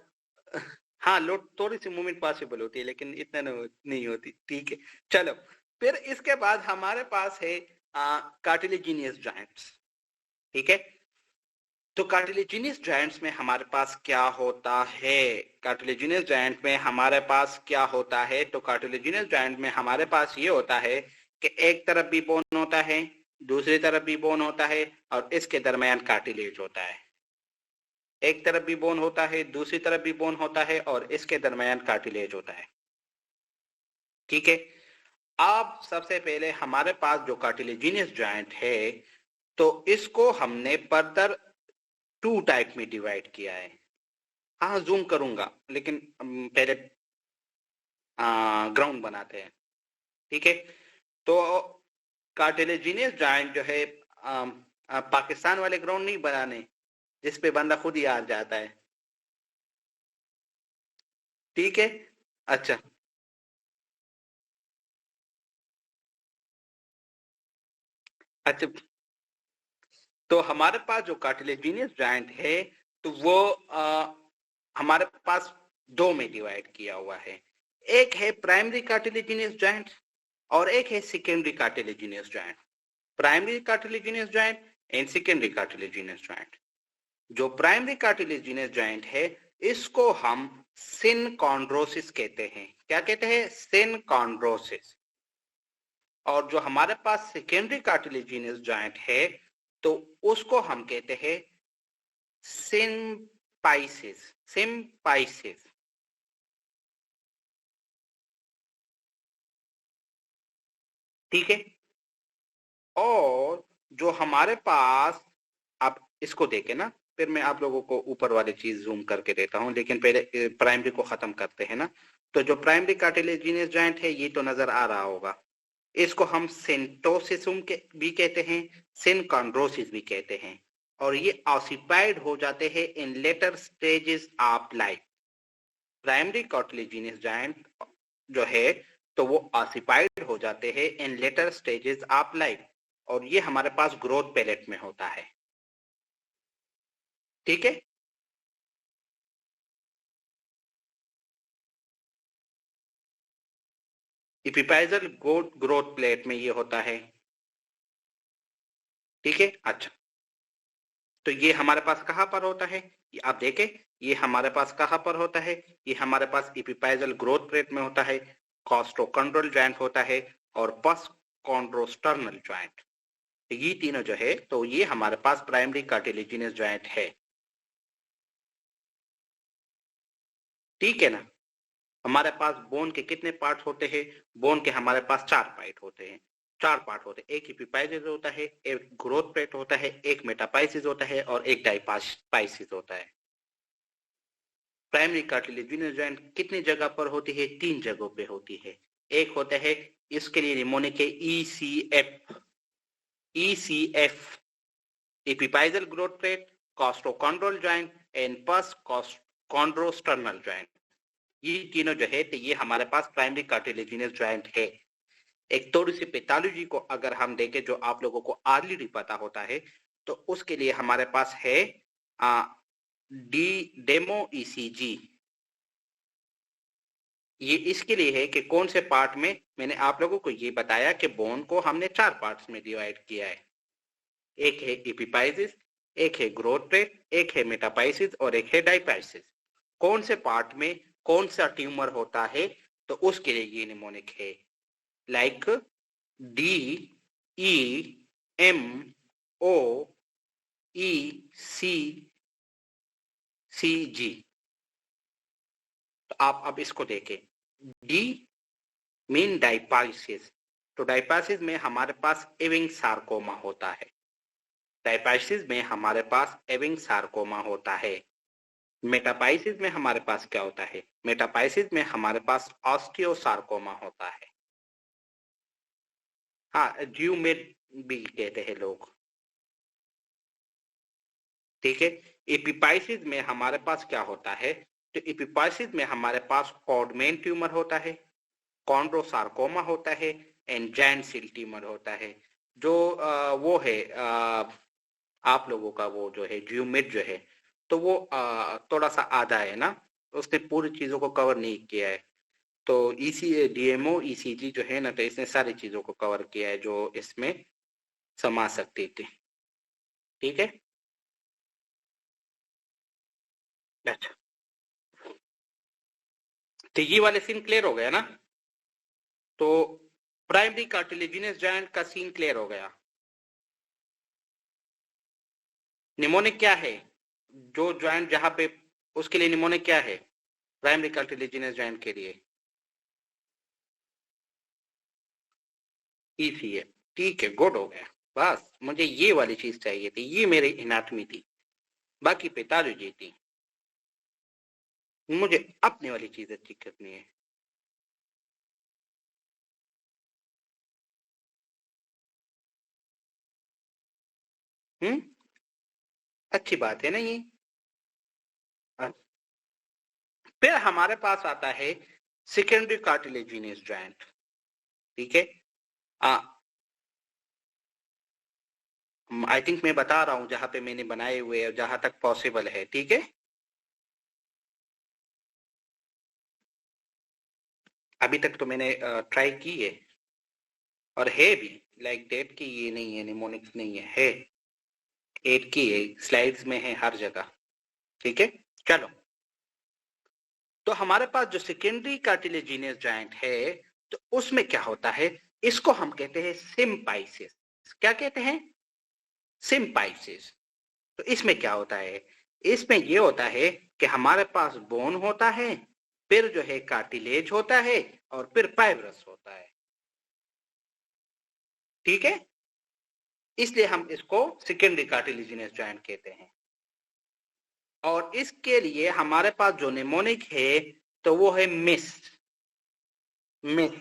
हाँ, लोड थोड़ी सी मूवमेंट पॉसिबल होती है, लेकिन इतना नहीं होती। ठीक है, चलो फिर इसके बाद हमारे पास है कार्टिलेजिनियस जॉइंट्स। ठीक है, तो कार्टिलेजिनियस जॉइंट्स में हमारे पास क्या होता है? कार्टिलेजिनियस जॉइंट में हमारे पास क्या होता है? तो कार्टिलेजिनियस जॉइंट में हमारे पास ये होता है कि एक तरफ भी बोन होता है, दूसरी तरफ भी बोन होता है और इसके दरमियान कार्टिलेज होता है। एक तरफ भी बोन होता है, दूसरी तरफ भी बोन होता है और इसके दरमियान कार्टिलेज होता है। ठीक है, अब सबसे पहले हमारे पास जो कार्टिलेजिनियस जॉइंट है तो इसको हमने फर्दर 2 टाइप में डिवाइड किया है। हाँ जूम करूंगा लेकिन पहले ग्राउंड बनाते हैं। ठीक है, तो कार्टिलेजिनियस जॉइंट जो है पाकिस्तान वाले ग्राउंड नहीं बनाने जिस पे बंदा खुद ही आ जाता है। ठीक है, अच्छा अच्छा, तो हमारे पास जो कार्टिलेजिनियस जॉइंट है तो वो हमारे पास 2 में डिवाइड किया हुआ है। एक है प्राइमरी कार्टिलेजिनियस जॉइंट और एक है secondary cartilaginous joint. Primary cartilaginous joint and secondary cartilaginous joint. जो प्राइमरी कार्टिलेजिनियस जॉइंट है इसको हम सिनकॉन्ड्रोसिस कहते हैं। क्या कहते हैं? सिनकॉन्ड्रोसिस। और जो हमारे पास सेकेंडरी कार्टिलेजिनियस जॉइंट है तो उसको हम कहते हैं सिम्पाइसिस। सिम्पाइसिस। ठीक है, और जो हमारे पास, आप इसको देखें ना, फिर मैं आप लोगों को ऊपर वाली चीज जूम करके देता हूं, लेकिन पहले प्राइमरी को खत्म करते हैं ना। तो जो प्राइमरी कार्टिलेजिनियस जॉइंट है ये तो नजर आ रहा होगा, इसको हम सिंटोसिस भी कहते हैं, सिनकॉन्ड्रोसिस भी कहते हैं, और ये ऑसिफाइड हो जाते हैं in later stages of life. Primary cartilaginous joint जो है तो वो ऑसिफाइड हो जाते हैं in later stages of life, और ये हमारे पास ग्रोथ पैलेट में होता है। ठीक है, एपिफाइजल ग्रोथ प्लेट में ये होता है। ठीक है, अच्छा, तो ये हमारे पास कहां पर होता है? ये आप देखें, ये हमारे पास कहां पर होता है? ये हमारे पास एपिफाइजल ग्रोथ प्लेट में होता है, कॉस्टोकॉन्ड्रोल जॉइंट होता है और पोस्टकॉन्ड्रोस्टर्नल जॉइंट। ये तीनों जो है तो ये हमारे पास प्राइमरी कार्टिलेजिनियस जॉइंट है। ठीक है ना। हमारे पास बोन के कितने पार्ट होते हैं? बोन के हमारे पास 4 पार्ट होते हैं। 4 पार्ट होते हैं, एक एपिफाइजिस होता है, एक ग्रोथ प्लेट होता है, एक मेटापाइसिस होता है और एक डाइपाइसिस होता है। प्राइमरी कार्टिलेजिनियस जॉइंट कितनी जगह पर होती है? 3 जगहों पे होती है। एक होता है, इसके लिए निमोनिक है ECF। ECF epiphyseal growth plate, costochondral joint and postchondrosternal joint. ये तीनों जो है तो ये हमारे पास प्राइमरी कार्टिलेजिनियस जॉइंट है। एक थोड़ी सी पैथोलॉजी को अगर हम देखें जो आप लोगों को ऑलरेडी पता होता है तो उसके लिए हमारे पास है डेमो ECG। ये इसके लिए है कि कौन से पार्ट में, मैंने आप लोगों को ये बताया कि बोन को हमने 4 पार्ट्स में डिवाइड किया है। एक है एपिफाइजिस, एक है ग्रोथ प्लेट, एक है मेटापाइसिस और एक है डाइपाइसिस। कौन से पार्ट में कौन सा ट्यूमर होता है तो उसके लिए ये निमोनिक है, लाइक DEMOECG। तो आप अब इसको देखें, डी मीन डाइपाइसिस। तो डाइपाइसिस में हमारे पास एविंग सार्कोमा होता है। डाइपाइसिस में हमारे पास एविंग सार्कोमा होता है। मेटापाइसिस में हमारे पास क्या होता है? मेटापाइसिस में हमारे पास ऑस्टियोसार्कोमा होता है। हाँ, ज्यूमेट भी कहते हैं लोग। ठीक है, एपिपाइसिस में हमारे पास क्या होता है? तो एपिपाइसिस में हमारे पास कॉडमेन ट्यूमर होता है, कॉन्ड्रोसार्कोमा होता है एंड जायंट सेल ट्यूमर होता है। जो वो है आप लोगों का वो जो है ज्यूमेट जो है तो वो थोड़ा सा आधा है ना, उसने पूरी चीजों को कवर नहीं किया है। तो DMO ECG जो है ना तो इसने सारी चीजों को कवर किया है जो इसमें समा सकती थी। ठीक है, अच्छा, तो ये वाले सीन क्लियर हो गया ना। तो प्राइमरी कार्टिलेजिनियस जॉइंट का सीन क्लियर हो गया। निमोनिक क्या है? जो ज्वाइंट जहां पे, उसके लिए निमोनिक क्या है? प्राइमरी कार्टिलेजिनस ज्वाइंट के लिए ECM। ठीक है, गुड हो गया। बस मुझे ये वाली चीज चाहिए थी, ये मेरी एनाटमी थी, बाकी पैथोलॉजी थी। मुझे अपने वाली चीज अच्छी करनी है। अच्छी बात है ना ये। फिर हमारे पास आता है सेकेंडरी कार्टिलेजिनस ज्वाइंट। ठीक है, आई थिंक मैं बता रहा हूं जहां पे मैंने बनाए हुए हैं, जहां तक पॉसिबल है। ठीक है, अभी तक तो मैंने ट्राई की है और है भी, लाइक डेट की ये नहीं है, निमोनिक्स नहीं है 8 की है, स्लाइड्स में है हर जगह। ठीक है, चलो। तो हमारे पास जो सेकेंडरी कार्टिलेजिनस जॉइंट है, तो उसमें क्या होता है, इसको हम कहते हैं सिम्पाइसिस। क्या कहते हैं? सिम्पाइसिस। तो इसमें क्या होता है? इसमें ये होता है कि हमारे पास बोन होता है, फिर जो है कार्टिलेज होता है, और फिर फाइब्रस होता है। ठीक है, इसलिए हम इसको सेकेंडरी कार्टिलेजिनस जॉइंट कहते हैं। और इसके लिए हमारे पास जो निमोनिक है, तो वो है मिस। मिस,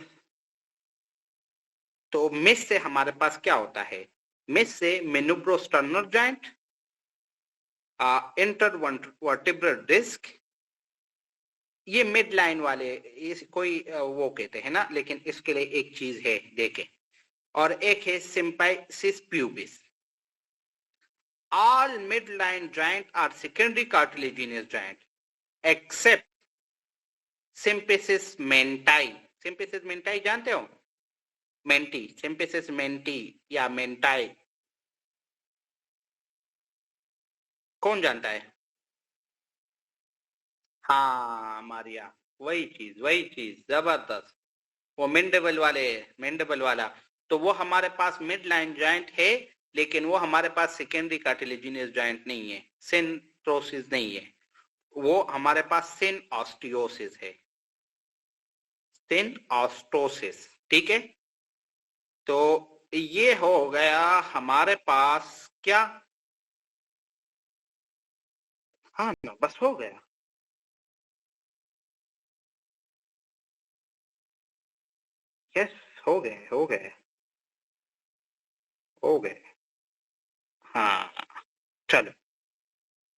तो मिस से हमारे पास क्या होता है? मिस से मेनुब्रोस्टर्नल जॉइंट, इंटरवर्टिब्रल डिस्क, ये मिड लाइन वाले, इस कोई वो कहते हैं ना, लेकिन इसके लिए एक चीज है देखें, और एक है सिम्पाइसिस pubis. All midline joint are secondary cartilaginous joint except symphysis menti। symphysis menti जानते हो? मेंटी, सिम्पिसिस मेंटी या मेंटाई, कौन जानता है? हाँ मारिया, वही चीज जबरदस्त। वो मेंडेबल वाले, मेंडेबल वाला। तो वो हमारे पास मिड लाइन ज्वाइंट है, लेकिन वो हमारे पास सेकेंडरी कार्टिलेजिनस ज्वाइंट नहीं है, सिनट्रोसिस नहीं है, वो हमारे पास सिन ऑस्टियोसिस है, सिन ऑस्टोसिस। ठीक है, तो ये हो गया हमारे पास क्या? हाँ ना, बस हो गया। यस, हो गए हो गए हो गए। हाँ, चलो।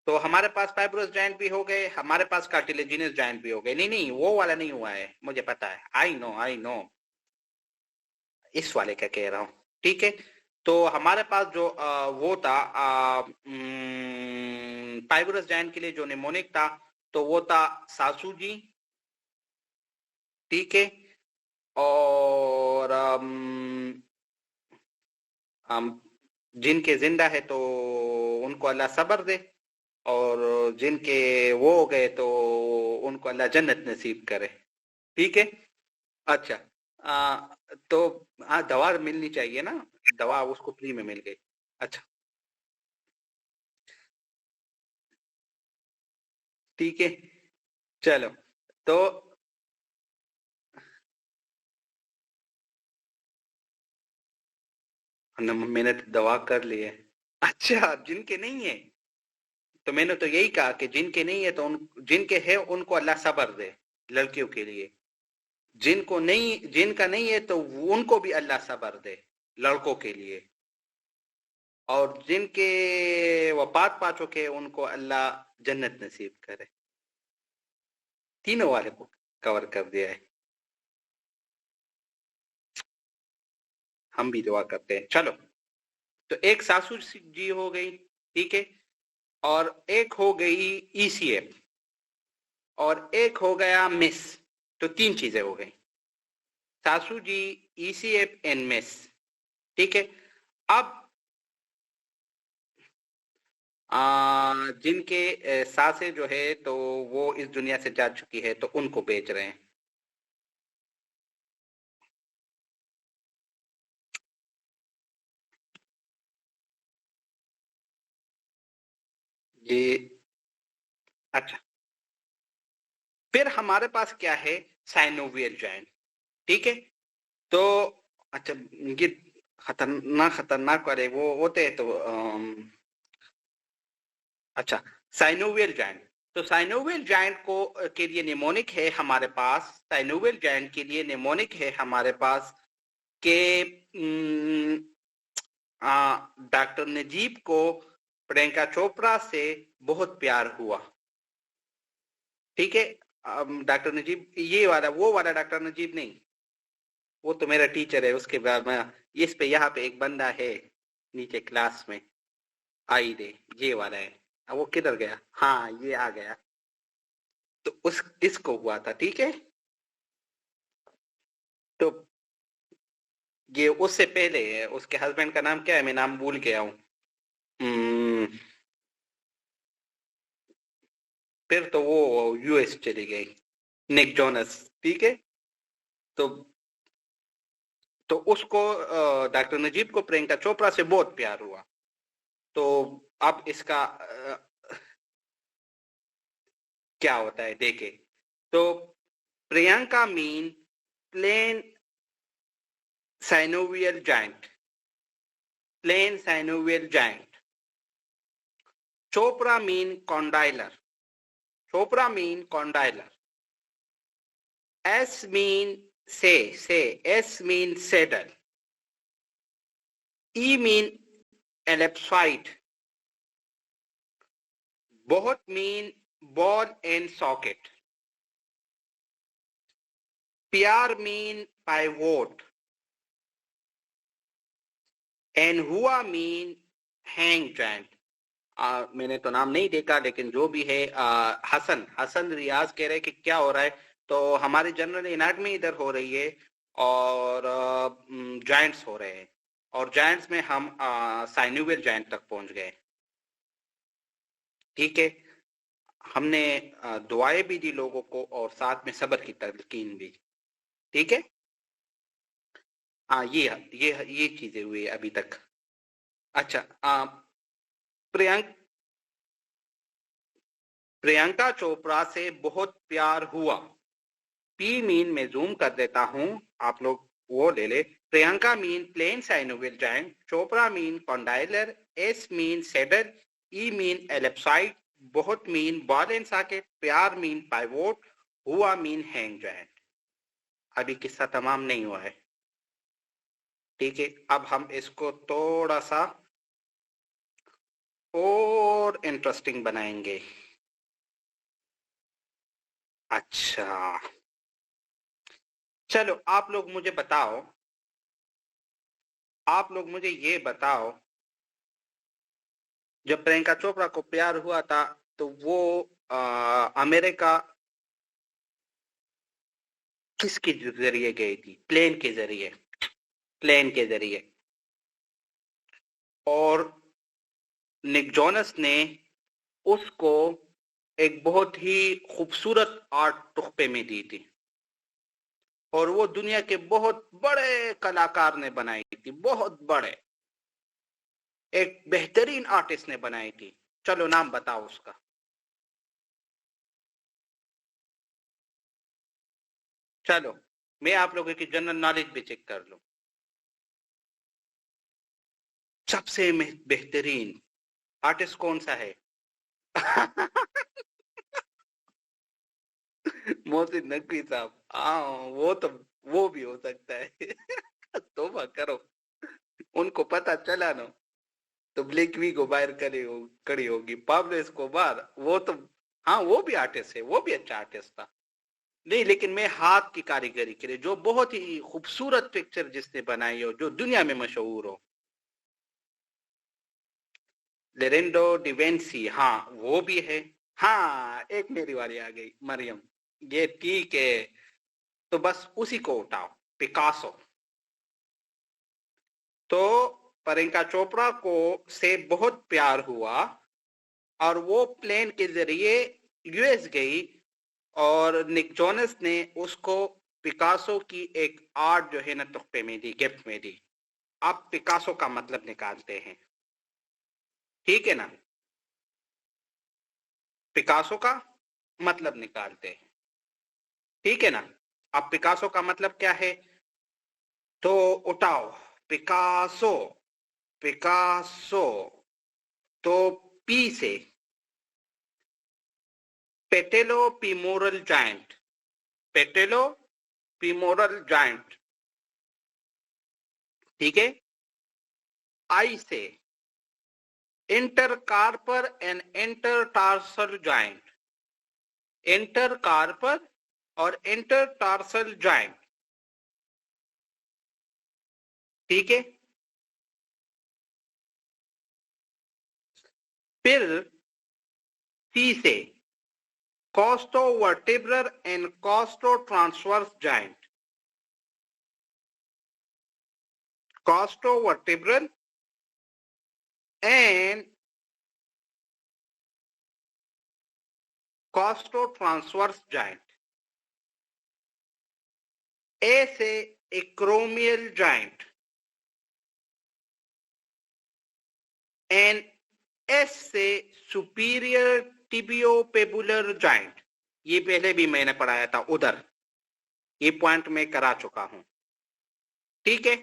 तो हमारे पास फाइब्रोस जॉइंट भी हो गए, हमारे पास कार्टिलेजिनस जॉइंट भी हो गए। नहीं नहीं, वो वाला नहीं हुआ है, मुझे पता है, आई नो, इस वाले का कह रहा हूँ। ठीक है, तो हमारे पास जो वो था फाइब्रोस जॉइंट के लिए जो निमोनिक था, तो वो था सासू जी। ठीक है, और जिनके जिंदा है तो उनको अल्लाह सब्र दे, और जिनके वो हो गए तो उनको अल्लाह जन्नत नसीब करे। ठीक है, अच्छा। आ, तो हाँ, दवा मिलनी चाहिए ना, दवा उसको फ्री में मिल गई। अच्छा, ठीक है, चलो। तो मैंने तो दवा कर ली है। अच्छा, जिनके नहीं है, तो मैंने तो यही कहा कि जिनके नहीं है तो जिनके है उनको अल्लाह सब्र दे, लड़कियों के लिए। जिनको नहीं, जिनका नहीं है तो उनको भी अल्लाह सब्र दे, लड़कों के लिए। और जिनके वफात पा चुके हैं उनको अल्लाह जन्नत नसीब करे। तीनों वाले को कवर कर दिया है। हम भी दुआ करते हैं, चलो। तो एक सासू जी हो गई, ठीक है, और एक हो गई ECM, और एक हो गया मिस। तो तीन चीजें हो गई, सासू जी, ECM एंड मिस। ठीक है, अब जिनके सासे जो है तो वो इस दुनिया से जा चुकी है, तो उनको बेच रहे हैं। ये अच्छा, फिर हमारे पास क्या है, साइनोवियल जॉइंट। ठीक है, तो अच्छा, ये खतरनाक खतरनाक वाले वो होते हैं, तो अच्छा, साइनोवियल जॉइंट। तो साइनोवियल जॉइंट को के लिए निमोनिक है हमारे पास, साइनोवियल जॉइंट के लिए निमोनिक है हमारे पास के डॉक्टर नजीब को प्रियंका चोपड़ा से बहुत प्यार हुआ। ठीक है, डॉक्टर नजीब ये वाला, वो वाला डॉक्टर नजीब नहीं, वो तो मेरा टीचर है। उसके बाद में इस पे यहाँ पे एक बंदा है नीचे क्लास में, आई दे, ये वाला है। अब वो किधर गया? हाँ, ये आ गया। तो उस इसको हुआ था। ठीक है, तो ये उससे पहले है। उसके हस्बैंड का नाम क्या है, मैं नाम भूल गया हूँ। फिर तो वो यूएस चली गई, निक जोनस। ठीक है, तो उसको डॉक्टर नजीब को प्रियंका चोपड़ा से बहुत प्यार हुआ। तो अब इसका क्या होता है देखे। तो Priyanka mean plane synovial joint, plane synovial joint. Chopra mean condylar, Chopra mean condylar. S mean say, S mean saddle. E mean ellipsoid. Both mean ball and socket. PR mean pivot. And हुआ mean hang joint. मैंने तो नाम नहीं देखा, लेकिन जो भी है, हसन रियाज कह रहे कि क्या हो रहा है। तो हमारी जनरल एनाटमी इधर हो रही है और जॉइंट्स हो रहे हैं, और जॉइंट्स में हम साइनोवियल जॉइंट तक पहुंच गए। ठीक है, हमने दुआएं भी दी लोगों को और साथ में सब्र की तलकीन भी। ठीक है, ये चीजें हुई अभी तक। अच्छा, प्रियंका चोपड़ा से बहुत प्यार हुआ। पी मीन में जूम कर देता हूं, आप लोग वो ले ले। Priyanka mean plane synovial joint, Chopra mean condylar, S mean saddle, E mean ellipsoid, बहुत मीन बॉल एंड सॉकेट, प्यार मीन पाइवोट, हुआ मीन हैंग जॉइंट। अभी किस्सा तमाम नहीं हुआ है। ठीक है, अब हम इसको थोड़ा सा और इंटरेस्टिंग बनाएंगे। अच्छा, चलो आप लोग मुझे बताओ, आप लोग मुझे ये बताओ, जब प्रियंका चोपड़ा को प्यार हुआ था तो वो अमेरिका किसके जरिए गई थी? प्लेन के जरिए, प्लेन के जरिए। और निक जोनस ने उसको एक बहुत ही खूबसूरत आर्ट तोहफे में दी थी, और वो दुनिया के बहुत बड़े कलाकार ने बनाई थी, बहुत बड़े, एक बेहतरीन आर्टिस्ट ने बनाई थी। चलो नाम बताओ उसका। चलो मैं आप लोगों की जनरल नॉलेज भी चेक कर लूं। सबसे बेहतरीन आर्टिस्ट कौन सा है? मोहसिन नकवी साहब। वो भी हो सकता है। तोबा करो, उनको पता चला ना तो ब्लैक वी को बाहर करी होगी। पाब्लो एस्कोबार, वो तो हाँ, वो भी आर्टिस्ट है, वो भी अच्छा आर्टिस्ट था। नहीं, लेकिन मैं हाथ की कारीगरी के लिए जो बहुत ही खूबसूरत पिक्चर जिसने बनाई हो, जो दुनिया में मशहूर हो, लेरेंडो डिवेंसी। हाँ, वो भी है। हाँ, एक मेरी वाली आ गई, मरियम। ये ठीक है, तो बस उसी को उठाओ, पिकासो। तो प्रियंका चोपड़ा को से बहुत प्यार हुआ और वो प्लेन के जरिए यूएस गई, और निक जोनस ने उसको पिकासो की एक आर्ट जो है ना तोहफे में दी, गिफ्ट में दी। आप पिकासो का मतलब निकालते हैं, ठीक है ना? पिकासो का मतलब निकालते हैं, ठीक है ना। अब पिकासो का मतलब क्या है, तो उठाओ पिकासो, पिकासो, तो पी से पेटेलो फीमोरल जॉइंट, पेटेलो फीमोरल जॉइंट, ठीक है। आई से इंटरकार्पर एंड इंटरटार्सल जॉइंट, इंटरकार्पर और इंटरटार्सल जॉइंट, ठीक है। फिर सी से costovertebral and costotransverse joint, costovertebral and costotransverse joint, A से acromial joint and S से superior tibiopebular joint, ये पहले भी मैंने पढ़ाया था उधर, ये पॉइंट मैं करा चुका हूं, ठीक है।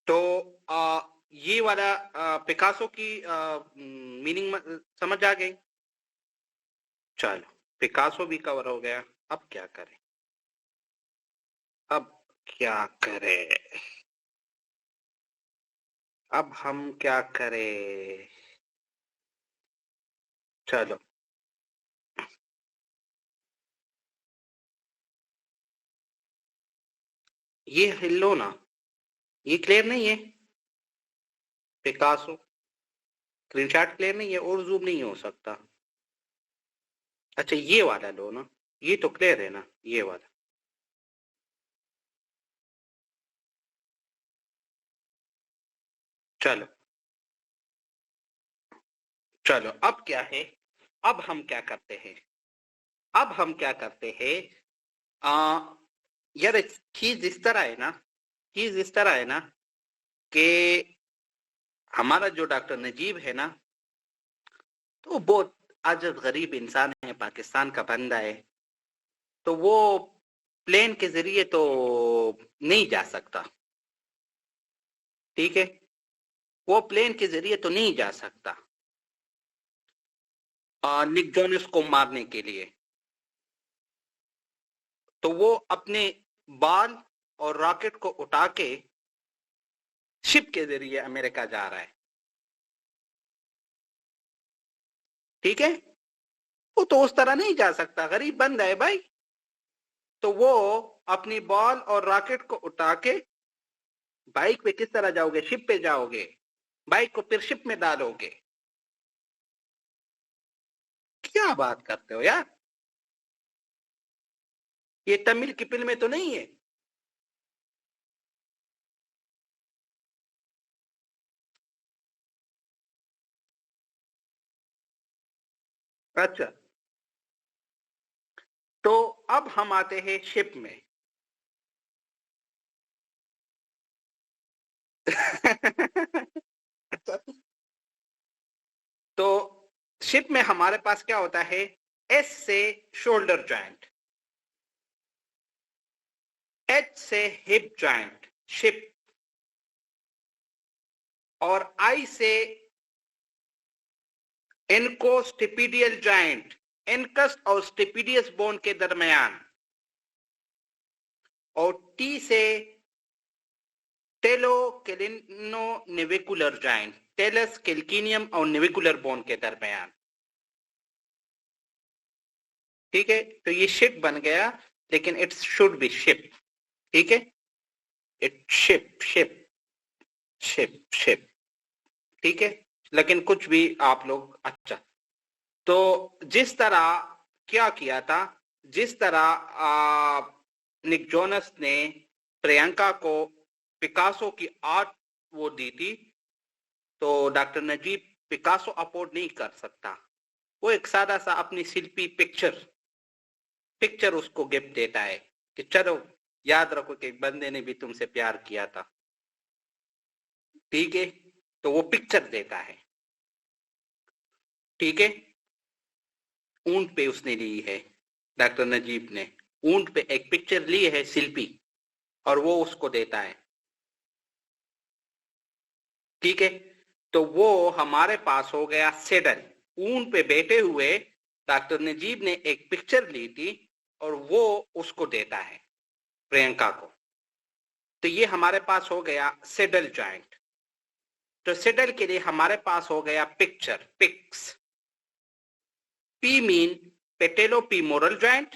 तो ये वाला पिकासो की मीनिंग समझ आ गई। चलो पिकासो भी कवर हो गया, अब क्या करें, अब क्या करें, अब हम क्या करें, चलो ये हिलो ना, ये क्लियर नहीं है, पिकासो स्क्रीनशॉट क्लियर नहीं है और जूम नहीं हो सकता। अच्छा ये वाला लो ना, ये तो क्लियर है ना, ये वाला, चलो चलो अब क्या है, अब हम क्या करते हैं, अब हम क्या करते हैं, यार चीज इस तरह है ना, चीज इस तरह है ना कि हमारा जो डॉक्टर नजीब है ना, तो बहुत अजब गरीब इंसान है, पाकिस्तान का बंदा है, तो वो प्लेन के जरिए तो नहीं जा सकता, ठीक है, वो प्लेन के जरिए तो नहीं जा सकता निक जोनस को मारने के लिए, तो वो अपने बाल और रॉकेट को उठा के शिप के जरिए अमेरिका जा रहा है, ठीक है। वो तो उस तरह नहीं जा सकता, गरीब बंदा है भाई, तो वो अपनी बॉल और रॉकेट को उठा के, बाइक पे किस तरह जाओगे, शिप पे जाओगे, बाइक को फिर शिप में डालोगे, क्या बात करते हो यार, ये तमिल की फिल्म में तो नहीं है। अच्छा तो अब हम आते हैं शिप में तो शिप में हमारे पास क्या होता है, एस से शोल्डर जॉइंट, एच से हिप जॉइंट शिप, और आई से इनकोस्टिपिडियल जॉइंट, इनकस और स्टिपिडियस बोन के दरमियान, और टी से टेलोकेलिनो निविकुलर जॉइंट, टेलस कैल्किनियम और निविकुलर बोन के दरमियान, ठीक है। तो ये शिप बन गया, लेकिन इट्स शुड बी शिप, ठीक है, it ship ship ship ship, ठीक है, लेकिन कुछ भी आप लोग, अच्छा तो जिस तरह क्या किया था, जिस तरह निक जोनस ने प्रियंका को पिकासो की आर्ट वो दी थी, तो डॉक्टर नजीब पिकासो अफोर्ड नहीं कर सकता, वो एक सादा सा अपनी शिल्पी पिक्चर उसको गिफ्ट देता है कि चलो याद रखो कि एक बंदे ने भी तुमसे प्यार किया था, ठीक है, तो वो पिक्चर देता है, ठीक है, ऊंट पे उसने ली है, डॉक्टर नजीब ने ऊंट पे एक पिक्चर ली है शिल्पी, और वो उसको देता है। ठीक है, तो वो हमारे पास हो गया सेडल। ऊंट पे बैठे हुए डॉक्टर नजीब ने एक पिक्चर ली थी और वो उसको देता है प्रियंका को। तो ये हमारे पास हो गया सेडल जॉइंट। तो सेडल के लिए हमारे पास हो गया picture, pics. P mean patellofemoral joint,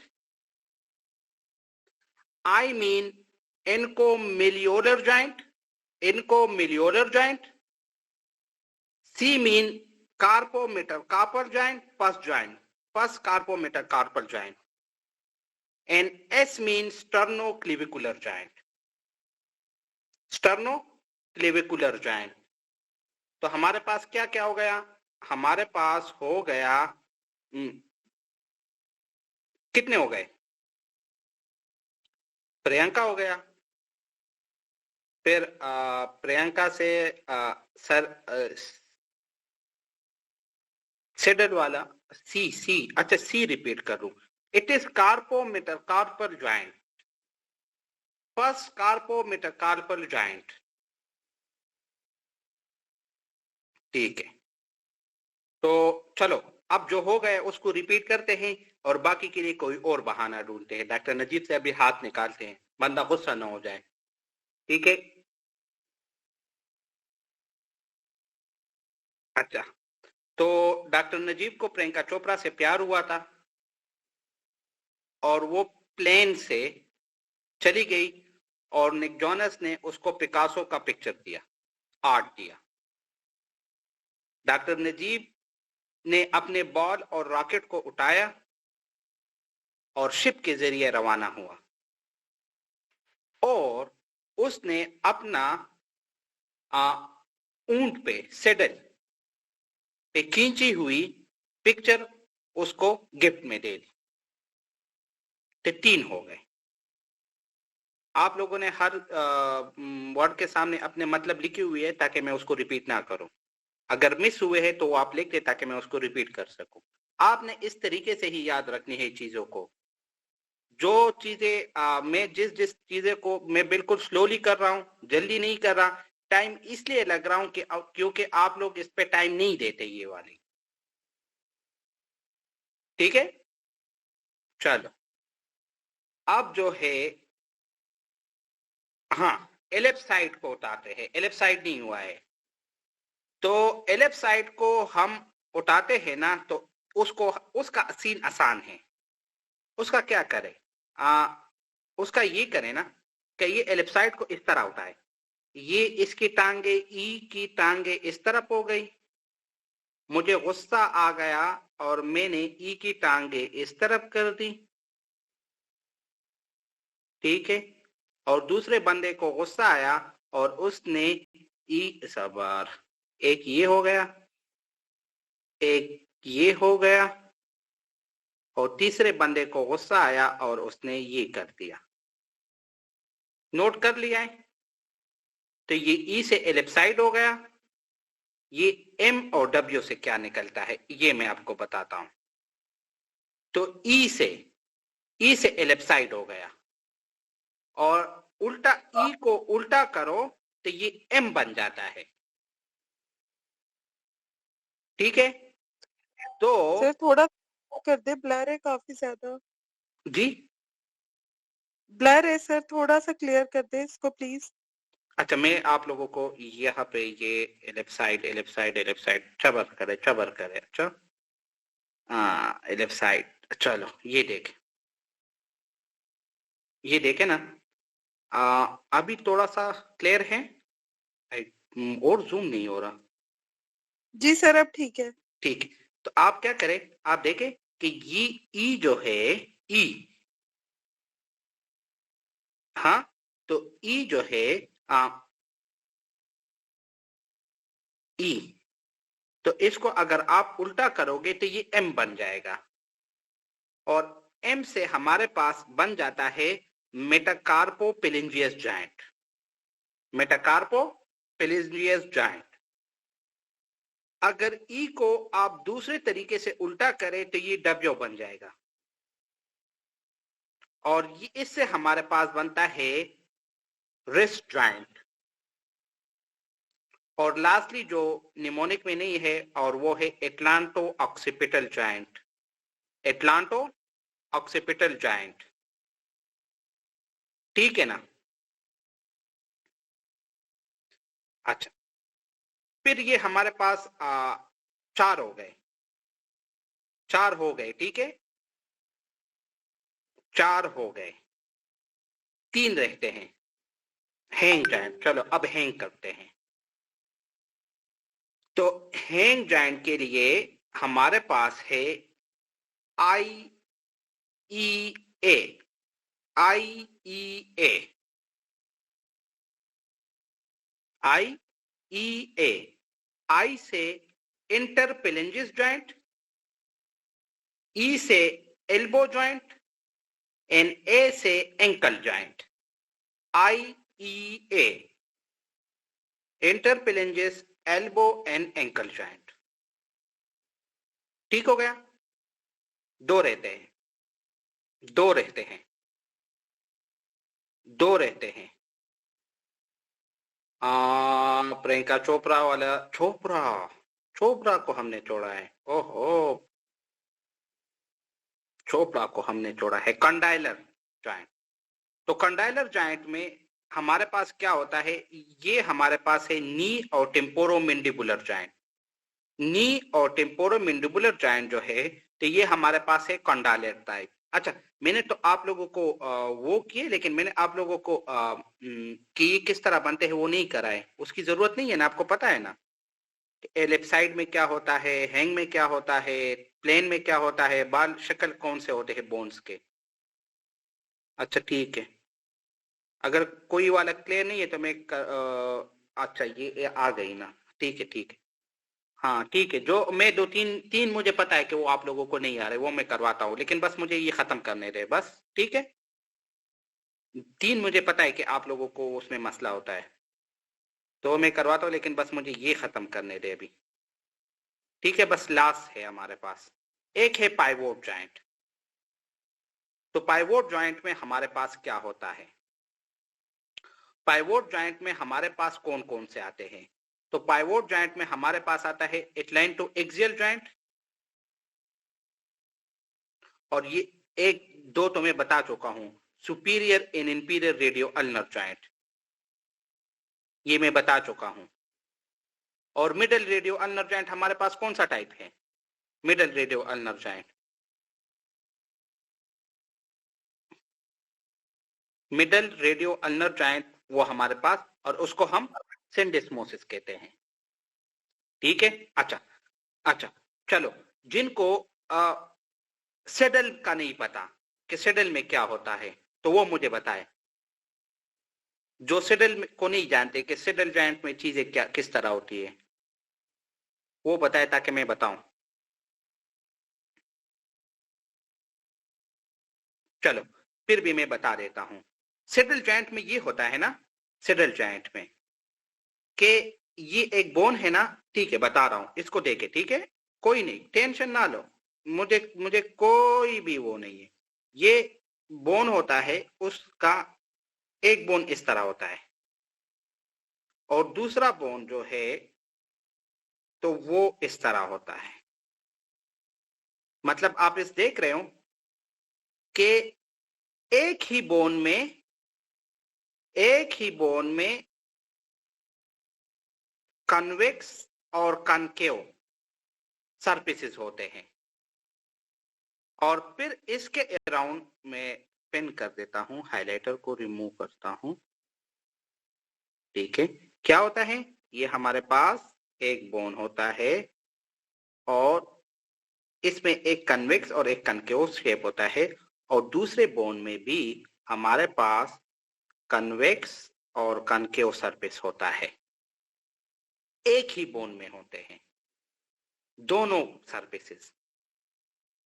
I mean incudomalleolar joint, incudomalleolar joint, C mean carpometacarpal joint, पस जॉइंट, पस carpometacarpal joint, and S means sternoclavicular joint, sternoclavicular joint। तो हमारे पास क्या क्या हो गया? हमारे पास हो गया कितने हो गए? प्रियंका हो गया, फिर प्रियंका से सर सेडल वाला सी, अच्छा सी रिपीट करूं, it is carpometacarpal joint, first carpometacarpal joint. ठीक है, तो चलो अब जो हो गए उसको रिपीट करते हैं और बाकी के लिए कोई और बहाना ढूंढते हैं। डॉक्टर नजीब से अभी हाथ निकालते हैं, बंदा गुस्सा ना हो जाए। ठीक है, अच्छा, तो डॉक्टर नजीब को प्रियंका चोपड़ा से प्यार हुआ था और वो प्लेन से चली गई और निक जोनस ने उसको पिकासो का पिक्चर दिया, आर्ट दिया। डॉक्टर नजीब ने अपने बॉल और रॉकेट को उठाया और शिप के जरिए रवाना हुआ और उसने अपना ऊंट पे सेडल पे खींची हुई पिक्चर उसको गिफ्ट में दे दी। तो 3 हो गए। आप लोगों ने हर वर्ड के सामने अपने मतलब लिखी हुई है ताकि मैं उसको रिपीट ना करूं। अगर मिस हुए हैं तो वो आप लिख दे ताकि मैं उसको रिपीट कर सकूं। आपने इस तरीके से ही याद रखनी है चीजों को। जो चीजें मैं जिस चीजें को मैं बिल्कुल स्लोली कर रहा हूं, जल्दी नहीं कर रहा, टाइम इसलिए लग रहा हूं कि क्योंकि आप लोग इस पे टाइम नहीं देते ये वाली। ठीक है, चलो अब जो है, हाँ, एलिप्साइड को उठाते हैं। एलिप्साइड नहीं हुआ है तो एलिप्साइड को हम उठाते हैं ना, तो उसको उसका सीन आसान है। उसका क्या करें? उसका ये करें ना कि ये एलिप्साइड को इस तरह उठाए, ये इसकी टांगे, ई की टांगे इस तरफ हो गई, मुझे गुस्सा आ गया और मैंने ई की टांगे इस तरफ कर दी। ठीक है, और दूसरे बंदे को गुस्सा आया और उसने ई सवार, एक ये हो गया, एक ये हो गया, और तीसरे बंदे को गुस्सा आया और उसने ये कर दिया। नोट कर लिया है? तो ये ई से एलिप्साइड हो गया। ये एम और डब्ल्यू से क्या निकलता है ये मैं आपको बताता हूं। तो ई से एलिप्साइड हो गया और उल्टा ई को उल्टा करो तो ये एम बन जाता है। ठीक है, तो सर थोड़ा कर दे, ब्लर है काफी ज्यादा। जी, ब्लर है सर, थोड़ा सा क्लियर कर दे इसको प्लीज। अच्छा, मैं आप लोगों को यहाँ पे ये एलिप्साइड एलिप्साइड एलिप्साइड चबर करे। अच्छा, हाँ, एलिप्साइड, चलो ये देखे ना। अभी थोड़ा सा क्लियर है और जूम नहीं हो रहा। जी सर अब ठीक है। ठीक है, तो आप क्या करें, आप देखें कि ये ई जो है, ई, हाँ, तो ई जो है ई, तो इसको अगर आप उल्टा करोगे तो ये एम बन जाएगा और एम से हमारे पास बन जाता है मेटाकार्पोपेलिंजियस जॉइंट। मेटाकार्पोपेलिंजियस जॉइंट, अगर ई को आप दूसरे तरीके से उल्टा करें तो ये डब्ल्यू बन जाएगा, और ये इससे हमारे पास बनता है रिस्ट जॉइंट। और लास्टली जो निमोनिक में नहीं है, और वो है atlanto occipital joint. Atlanto occipital joint, ठीक है ना। अच्छा, फिर ये हमारे पास चार हो गए, ठीक है, चार हो गए, तीन रहते हैं हैंग जॉइंट। चलो अब हैंग करते हैं। तो हैंग जॉइंट के लिए हमारे पास है IEA, IEA, IEA। I से इंटरपेलेंजिस जॉइंट, E से एल्बो जॉइंट, एंड A से ankle joint. IEA, interphalangeal, elbow and ankle joint. ठीक हो गया। दो रहते हैं, दो रहते हैं, दो रहते हैं। प्रियंका चोपड़ा वाला, चोपड़ा को हमने छोड़ा है। ओहो, चोपड़ा को हमने छोड़ा है। कंडाइलर जॉइंट। तो कंडाइलर जॉइंट में हमारे पास क्या होता है, ये हमारे पास है नी और टेम्पोरोमैंडिबुलर जॉइंट। नी और टेम्पोरोमैंडिबुलर जॉइंट जो है, तो ये हमारे पास है कंडाइलर टाइप। अच्छा, मैंने तो आप लोगों को वो किए, लेकिन मैंने आप लोगों को कि ये किस तरह बनते हैं वो नहीं कराए। उसकी जरूरत नहीं है ना, आपको पता है ना एलिप्साइड में क्या होता है, हैंग में क्या होता है, प्लेन में क्या होता है, बाल शक्ल कौन से होते हैं बोन्स के। अच्छा ठीक है, अगर कोई वाला क्लियर नहीं है तो मैं अच्छा ये आ गई ना, ठीक है ठीक है। हाँ ठीक है, जो मैं दो तीन तीन मुझे पता है कि वो आप लोगों को नहीं आ रहे, वो मैं करवाता हूँ, लेकिन बस मुझे ये खत्म करने दे बस, ठीक है। तीन मुझे पता है कि आप लोगों को उसमें मसला होता है, तो मैं करवाता हूँ, लेकिन बस मुझे ये खत्म करने दे अभी, ठीक है। बस लास्ट है हमारे पास, एक है पाइवोट जॉइंट। तो पाइवोट जॉइंट में हमारे पास क्या होता है, पाइवोट जॉइंट में हमारे पास कौन कौन से आते हैं। तो पाइवोट जॉइंट में हमारे पास आता है एटलांटो एक्सियल जॉइंट, और ये एक दो तो मैं बता चुका हूं, superior and inferior radio ulnar joint, ये मैं बता चुका हूं। और मिडल रेडियो अल्नर जॉइंट हमारे पास कौन सा टाइप है, middle radio ulnar joint, middle radio ulnar joint वो हमारे पास, और उसको हम सिंडेस्मोसिस कहते हैं, ठीक है। अच्छा अच्छा, चलो जिनको सेडल का नहीं पता कि सेडल में क्या होता है, तो वो मुझे बताए। जो सेडल को नहीं जानते कि सेडल जॉइंट में चीजें क्या किस तरह होती है, वो बताए ताकि मैं बताऊं। चलो फिर भी मैं बता देता हूं। सेडल जॉइंट में ये होता है ना, सेडल जॉइंट में कि ये एक बोन है ना, ठीक है, बता रहा हूं, इसको देखे, ठीक है, कोई नहीं, टेंशन ना लो, मुझे मुझे कोई भी वो नहीं है। ये बोन होता है, उसका एक बोन इस तरह होता है, और दूसरा बोन जो है तो वो इस तरह होता है। मतलब आप इस देख रहे हो कि एक ही बोन में कन्वेक्स और कनकेव सरफेसेस होते हैं, और फिर इसके अराउंड में पिन कर देता हूं, हाइलाइटर को रिमूव करता हूं, ठीक है। क्या होता है, ये हमारे पास एक बोन होता है, और इसमें एक कन्वेक्स और एक कनकेव शेप होता है, और दूसरे बोन में भी हमारे पास कन्वेक्स और कनकेव सरफेस होता है। एक ही बोन में होते हैं दोनों सरफेसेस,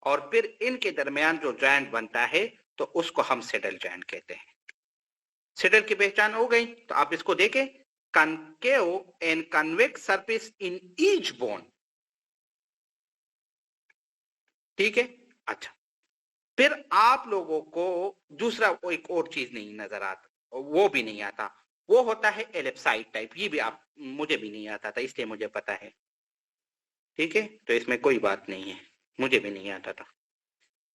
और फिर इनके दरमियान जो जॉइंट बनता है तो उसको हम सेडल जॉइंट कहते हैं। सेडल की पहचान हो गई, तो आप इसको देखें, concave and convex surface in each bone, ठीक है। अच्छा, फिर आप लोगों को दूसरा एक और चीज नहीं नजर आता, वो भी नहीं आता, वो होता है एलिप्साइड टाइप। ये भी आप, मुझे भी नहीं आता था, इसलिए मुझे पता है। ठीक है, तो इसमें कोई बात नहीं है, मुझे भी नहीं आता था।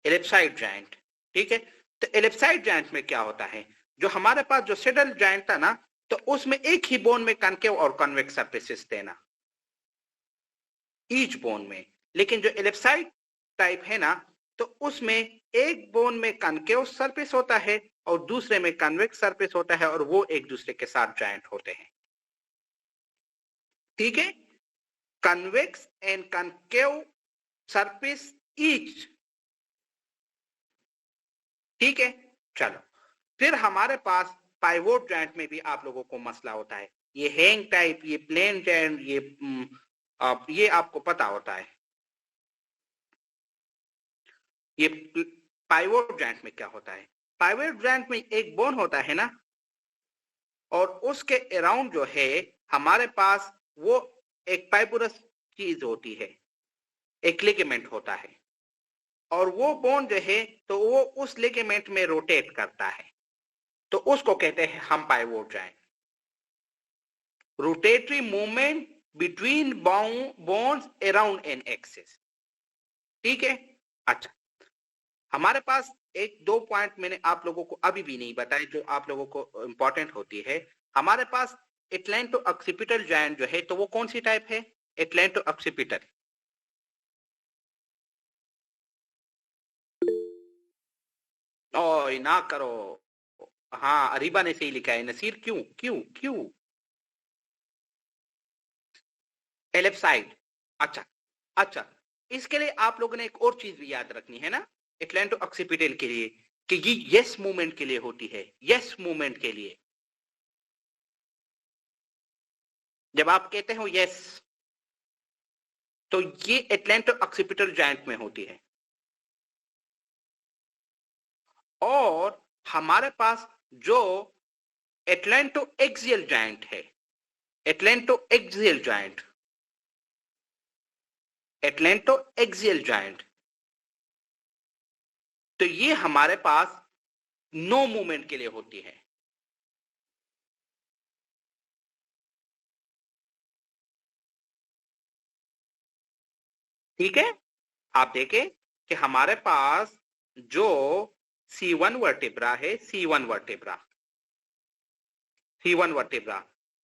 एलिप्साइड जायंट, ठीक है। तो एलिप्साइड जायंट में क्या होता है, जो हमारे पास जो सेडल जायंट था ना, तो उसमें एक ही बोन में कनकेव और कन्वेक्स सरफेसेस थे ना, ईच बोन में। लेकिन जो एलिप्साइड टाइप है ना, तो उसमें एक बोन में कनकेव सरफेस होता है और दूसरे में कन्वेक्स सरफेस होता है, और वो एक दूसरे के साथ जायंट होते हैं। ठीक है, convex and concave surface each. ठीक है, चलो। फिर हमारे पास पाइवोट जॉइंट में भी आप लोगों को मसला होता है, ये हैंग टाइप, ये प्लेन जॉइंट, ये आपको पता होता है। ये पाइवोट जॉइंट में क्या होता है, पाइवोट जॉइंट में एक बोन होता है ना, और उसके अराउंड जो है हमारे पास वो एक फाइबरस चीज होती है, एक लिगामेंट होता है, और वो बोन जो है तो वो उस लिगामेंट में रोटेट करता है, तो उसको कहते हैं हम pivot joint. Rotatory movement between bones around an axis. ठीक है। अच्छा, हमारे पास एक दो पॉइंट मैंने आप लोगों को अभी भी नहीं बताए, जो आप लोगों को इंपॉर्टेंट होती है। हमारे पास एटलांटो ऑक्सीपिटल जॉइंट जो है, तो वो कौन सी टाइप है, एटलांटो ऑक्सीपिटल। ओ ना करो, हाँ अरीबा ने सही लिखा है, नसीर क्यों क्यों क्यों, एलिप्साइड। अच्छा अच्छा, इसके लिए आप लोगों ने एक और चीज भी याद रखनी है ना, एटलांटो ऑक्सीपिटल के लिए, कि ये यस मूवमेंट के लिए होती है, यस मूवमेंट के लिए। जब आप कहते हो यस, तो ये एटलांटो ऑक्सीपिटल जॉइंट में होती है। और हमारे पास जो एटलांटो एक्सियल जॉइंट है, atlanto axial joint, atlanto axial joint, तो ये हमारे पास नो मूवमेंट के लिए होती है। ठीक है, आप देखें कि हमारे पास जो C1 वर्टेब्रा है, C1 वर्टेब्रा, C1 वर्टेब्रा,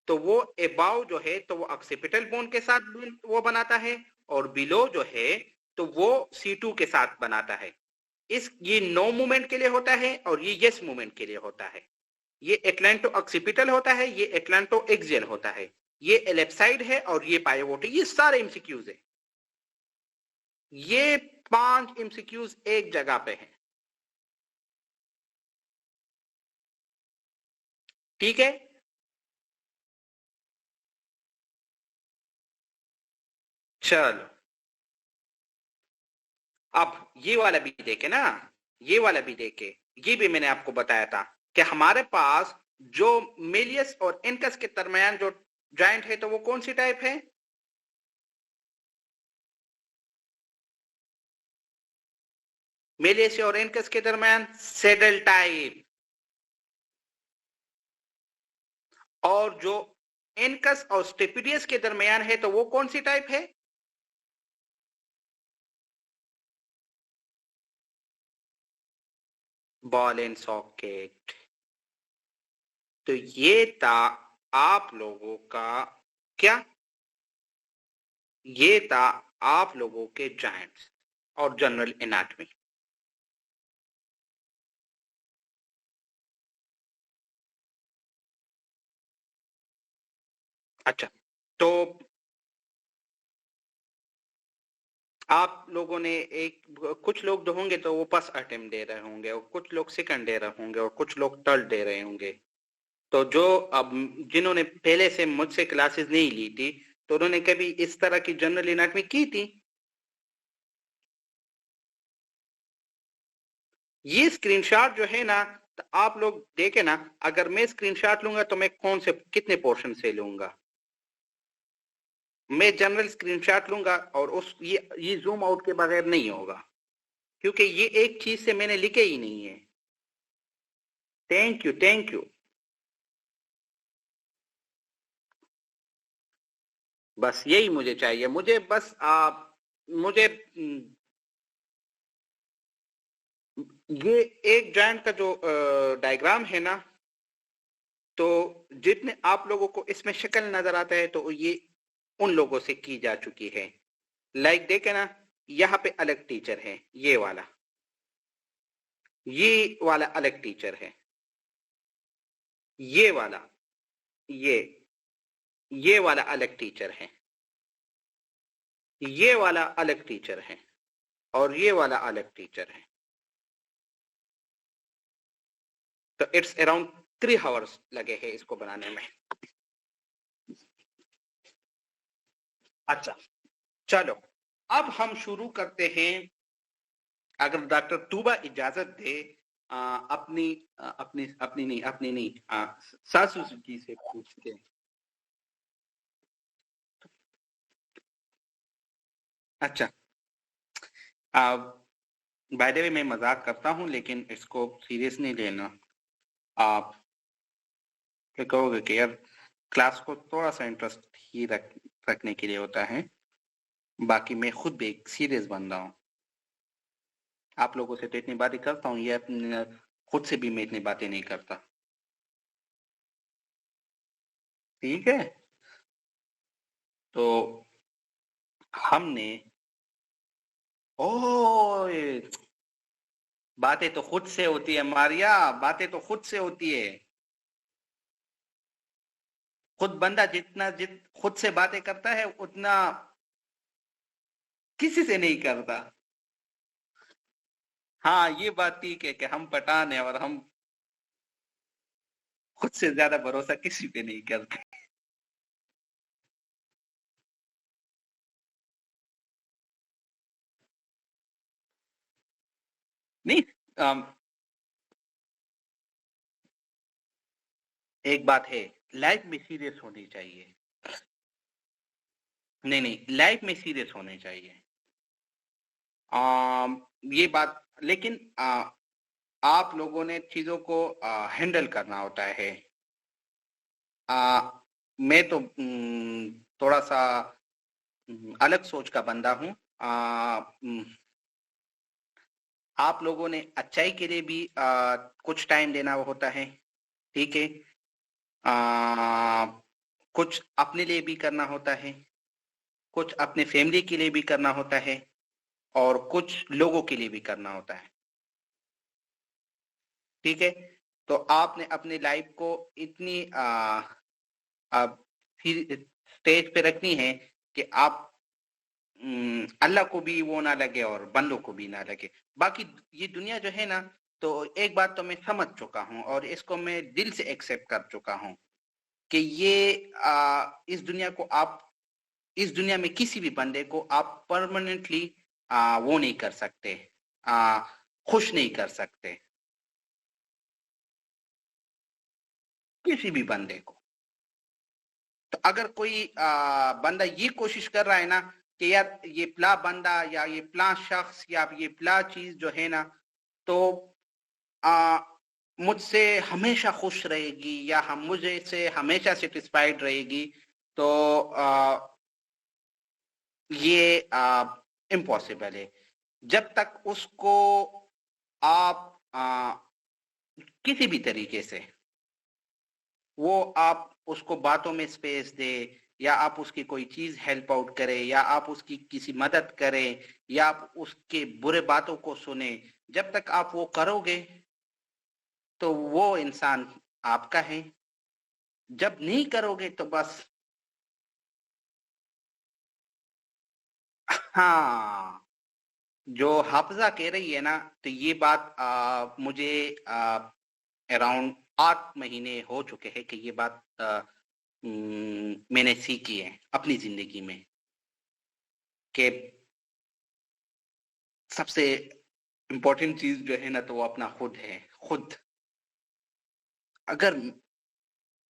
तो वो एबाव जो है तो वो ऑक्सीपिटल बोन के साथ वो बनाता है, और बिलो जो है तो वो C2 के साथ बनाता है। ये नो मूवमेंट के लिए होता है और ये यस मूवमेंट के लिए होता है। ये एटलांटो ऑक्सीपिटल होता है, ये एटलांटो एक्सियल होता है, ये एलिप्साइड है और ये पाइवोट है। ये सारे एमसीक्यूज है, ये 5 एमसीक्यूज एक जगह पे हैं। ठीक है, चलो अब ये वाला भी देखे ना, ये वाला भी देखे। ये भी मैंने आपको बताया था कि हमारे पास जो मेलियस और इनकस के दरमियान जो जॉइंट है, तो वो कौन सी टाइप है, मेलियस और इनकस के दरमियान सेडल टाइप। और जो इनकस और स्टेपिडियस के दरमियान है, तो वो कौन सी टाइप है, बॉल एंड सॉकेट। तो ये था आप लोगों का क्या, ये था आप लोगों के जॉइंट्स और जनरल एनाटॉमी। अच्छा, तो आप लोगों ने कुछ लोग जो होंगे तो वो फर्स्ट अटेम्प्ट दे रहे होंगे, और कुछ लोग सेकंड दे रहे होंगे, और कुछ लोग थर्ड दे रहे होंगे। तो जो अब जिन्होंने पहले से मुझसे क्लासेस नहीं ली थी, तो उन्होंने कभी इस तरह की जनरल एनाटॉमी की थी। ये स्क्रीनशॉट जो है ना, तो आप लोग देखे ना, अगर मैं स्क्रीनशॉट लूंगा तो मैं कौन से कितने पोर्शन से लूंगा, मैं जनरल स्क्रीनशॉट लूंगा और ये जूम आउट के बगैर नहीं होगा। क्योंकि ये एक चीज से मैंने लिखे ही नहीं है। Thank you. बस यही मुझे चाहिए। मुझे बस मुझे ये एक जॉइंट का जो डायग्राम है ना, तो जितने आप लोगों को इसमें शक्ल नजर आता है तो ये उन लोगों से की जा चुकी है। लाइक देखे ना, यहाँ पे अलग टीचर है, ये वाला अलग टीचर है, ये वाला ये वाला अलग टीचर है, ये वाला अलग टीचर है, और ये वाला अलग टीचर है। तो इट्स अराउंड 3 आवर्स लगे हैं इसको बनाने में। अच्छा चलो, अब हम शुरू करते हैं। अगर डॉक्टर तूबा इजाजत दे, अपनी नहीं, सासू जी से पूछते हैं। अच्छा, बाय द वे मैं मजाक करता हूं, लेकिन इसको सीरियस नहीं लेना। आप क्या कहोगे कि यार क्लास को थोड़ा सा इंटरेस्ट ही रखने के लिए होता है, बाकी मैं खुद भी एक सीरियस बंदा हूँ। आप लोगों से तो इतनी बातें करता हूँ, ये खुद से भी मैं इतनी बातें नहीं करता। ठीक है, तो हमने बातें तो खुद से होती है मारिया, बातें तो खुद से होती है। खुद बंदा जितना खुद से बातें करता है उतना किसी से नहीं करता। हाँ, ये बात ठीक है कि हम पठान है और हम खुद से ज्यादा भरोसा किसी पे नहीं करते। नहीं, एक बात है, लाइफ में सीरियस होनी चाहिए। नहीं, लाइफ में सीरियस होने चाहिए। ये बात, लेकिन आप लोगों ने चीजों को हैंडल करना होता है। मैं तो थोड़ा सा अलग सोच का बंदा हूँ। आप लोगों ने अच्छाई के लिए भी कुछ टाइम देना होता है, ठीक है। कुछ अपने लिए भी करना होता है, कुछ अपने फैमिली के लिए भी करना होता है, और कुछ लोगों के लिए भी करना होता है, ठीक है। तो आपने अपनी लाइफ को इतनी स्टेज पे रखनी है कि आप अल्लाह को भी वो ना लगे और बंदों को भी ना लगे। बाकी ये दुनिया जो है ना, तो एक बात तो मैं समझ चुका हूँ और इसको मैं दिल से एक्सेप्ट कर चुका हूँ कि ये इस दुनिया में किसी भी बंदे को आप परमानेंटली वो नहीं कर सकते, खुश नहीं कर सकते किसी भी बंदे को। तो अगर कोई बंदा ये कोशिश कर रहा है ना कि यार ये प्ला बंदा या ये प्ला शख्स या ये प्ला चीज जो है ना, तो मुझसे हमेशा खुश रहेगी या हम मुझे से हमेशा सेटिस्फाइड रहेगी, तो ये इम्पॉसिबल है। जब तक उसको आप किसी भी तरीके से आप उसको बातों में स्पेस दे, या आप उसकी कोई चीज हेल्प आउट करें, या आप उसकी किसी मदद करें, या आप उसके बुरे बातों को सुने, जब तक आप वो करोगे तो वो इंसान आपका है। जब नहीं करोगे तो बस हाँ, जो हाफजा कह रही है ना, तो ये बात मुझे अराउंड 8 महीने हो चुके हैं कि ये बात मैंने सीखी है अपनी जिंदगी में कि सबसे इम्पोर्टेंट चीज जो है ना, तो वो अपना खुद है। खुद अगर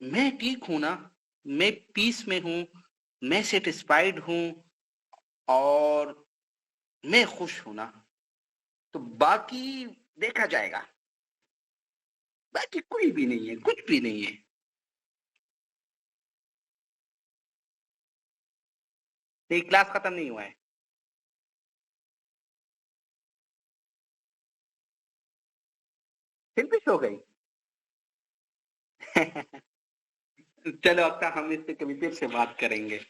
मैं ठीक हूं ना, मैं पीस में हूं, मैं सेटिस्फाइड हूं और मैं खुश हूं ना, तो बाकी देखा जाएगा। बाकी कोई भी नहीं है, कुछ भी नहीं है। नहीं, क्लास खत्म नहीं हुआ है। फिर हो गई। चलो अक्का, हम इस पे कभी फिर से बात करेंगे।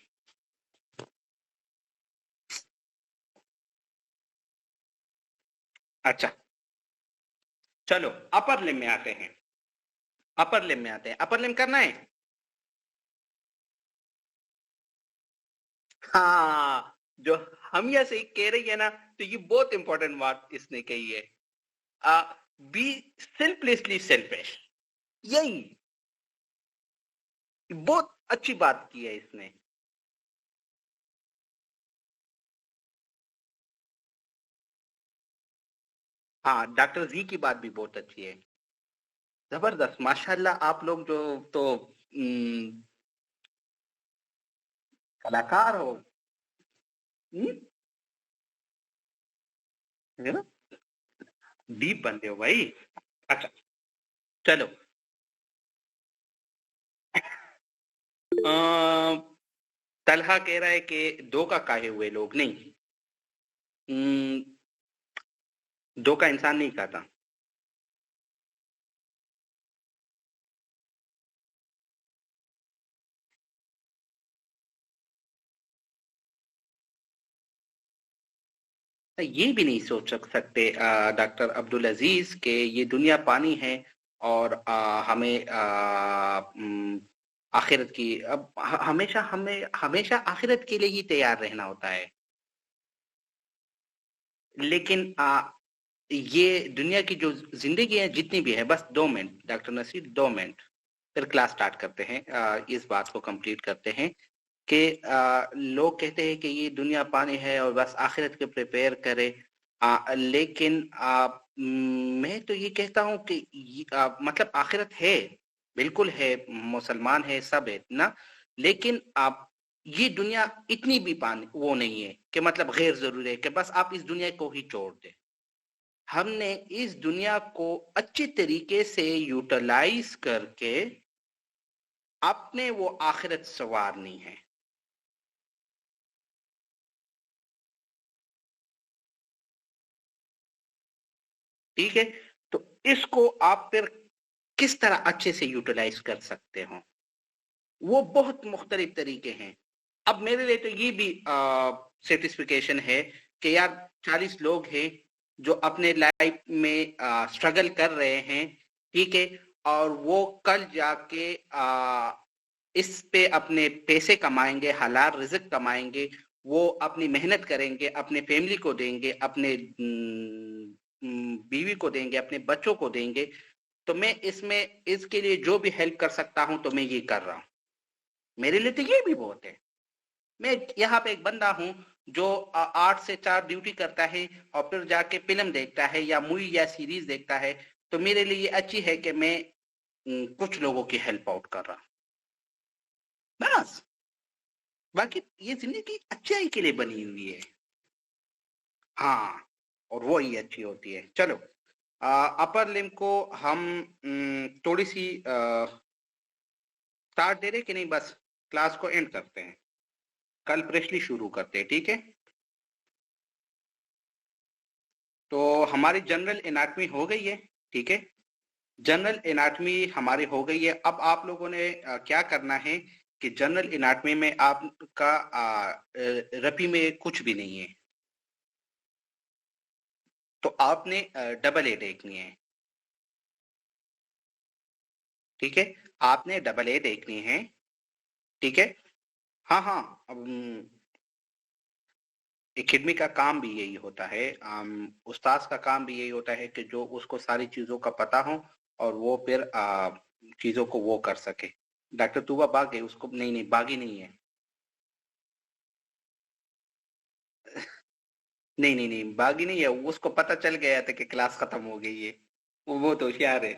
अच्छा, चलो अपर लिम में आते हैं। अपर लिम में आते हैं। अपर लिम करना है। हाँ, जो हम यह सही कह रही है ना, तो ये बहुत इंपॉर्टेंट बात इसने कही है। बी सेल्फलेसली सेल्फिश, यही बहुत अच्छी बात की है इसने। हाँ, डॉक्टर जी की बात भी बहुत अच्छी है। जबरदस्त, माशाल्लाह, आप लोग जो तो कलाकार हो। हम्म, है ना? डीप बनते हो भाई। अच्छा, चलो। तलहा कह रहा है कि दो का काहे हुए लोग नहीं। हम्म, दो का इंसान नहीं खाता। ये भी नहीं सोच सकते डॉक्टर अब्दुल अजीज के ये दुनिया पानी है, और हमें आखिरत की, अब हमेशा हमें हमेशा आखिरत के लिए ही तैयार रहना होता है। लेकिन ये दुनिया की जो जिंदगी है जितनी भी है, बस 2 मिनट डॉक्टर नसीर, 2 मिनट, फिर क्लास स्टार्ट करते हैं। इस बात को कंप्लीट करते हैं कि लोग कहते हैं कि ये दुनिया पानी है और बस आखिरत के प्रिपेयर करे। लेकिन मैं तो ये कहता हूँ कि मतलब आखिरत है, बिल्कुल है, मुसलमान है, सब है ना। लेकिन आप, ये दुनिया इतनी भी पानी वो नहीं है कि मतलब गैर जरूरी है कि बस आप इस दुनिया को ही छोड़ दें। हमने इस दुनिया को अच्छी तरीके से यूटिलाइज करके अपने वो आखिरत संवारनी है। ठीक है, तो इसको आप फिर किस तरह अच्छे से यूटिलाइज कर सकते हो, वो बहुत मुख्तलिफ तरीके हैं। अब मेरे लिए तो ये भी सेटिस्फिकेशन है कि यार 40 लोग हैं जो अपने लाइफ में स्ट्रगल कर रहे हैं। ठीक है, और वो कल जाके इस पे अपने पैसे कमाएंगे, हलाल रिज़्क कमाएंगे। वो अपनी मेहनत करेंगे, अपने फैमिली को देंगे, अपने बीवी को देंगे, अपने बच्चों को देंगे। तो मैं इसमें इसके लिए जो भी हेल्प कर सकता हूं तो मैं ये कर रहा हूं। मेरे लिए तो ये भी बहुत है। मैं यहाँ पे एक बंदा हूँ जो 8 से 4 ड्यूटी करता है और फिर जाके फिल्म देखता है या मूवी या सीरीज देखता है। तो मेरे लिए ये अच्छी है कि मैं कुछ लोगों की हेल्प आउट कर रहा हूँ, बस। बाकी ये जिंदगी अच्छाई के लिए बनी हुई है। हाँ, और वो ही अच्छी होती है। चलो, अपर लिम को हम थोड़ी सी स्टार्ट दे रहे कि नहीं, बस क्लास को एंड करते हैं, कल फ्रेशली शुरू करते हैं, ठीक है? तो हमारी जनरल एनाटमी हो गई है, ठीक है। जनरल एनाटमी हमारी हो गई है। अब आप लोगों ने क्या करना है कि जनरल एनाटमी में आपका रपी में कुछ भी नहीं है, तो आपने डबल ए देखनी है। ठीक है, आपने डबल ए देखनी है। ठीक है, हाँ हाँ। अब एकेडमी का काम भी यही होता है, उस्ताद का काम भी यही होता है कि जो उसको सारी चीजों का पता हो और वो फिर चीजों को वो कर सके। डॉक्टर तूबा बाग है, उसको नहीं नहीं, बागी नहीं है। नहीं नहीं नहीं, बागी नहीं है, उसको पता चल गया था कि क्लास खत्म हो गई है। वो तो होशियार है।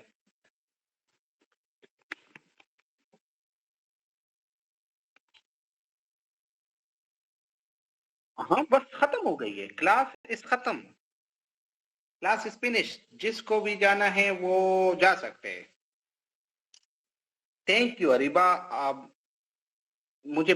हाँ, बस खत्म हो गई है, क्लास इस खत्म। क्लास इज फिनिश, जिसको भी जाना है वो जा सकते हैं। थैंक यू अरीबा, मुझे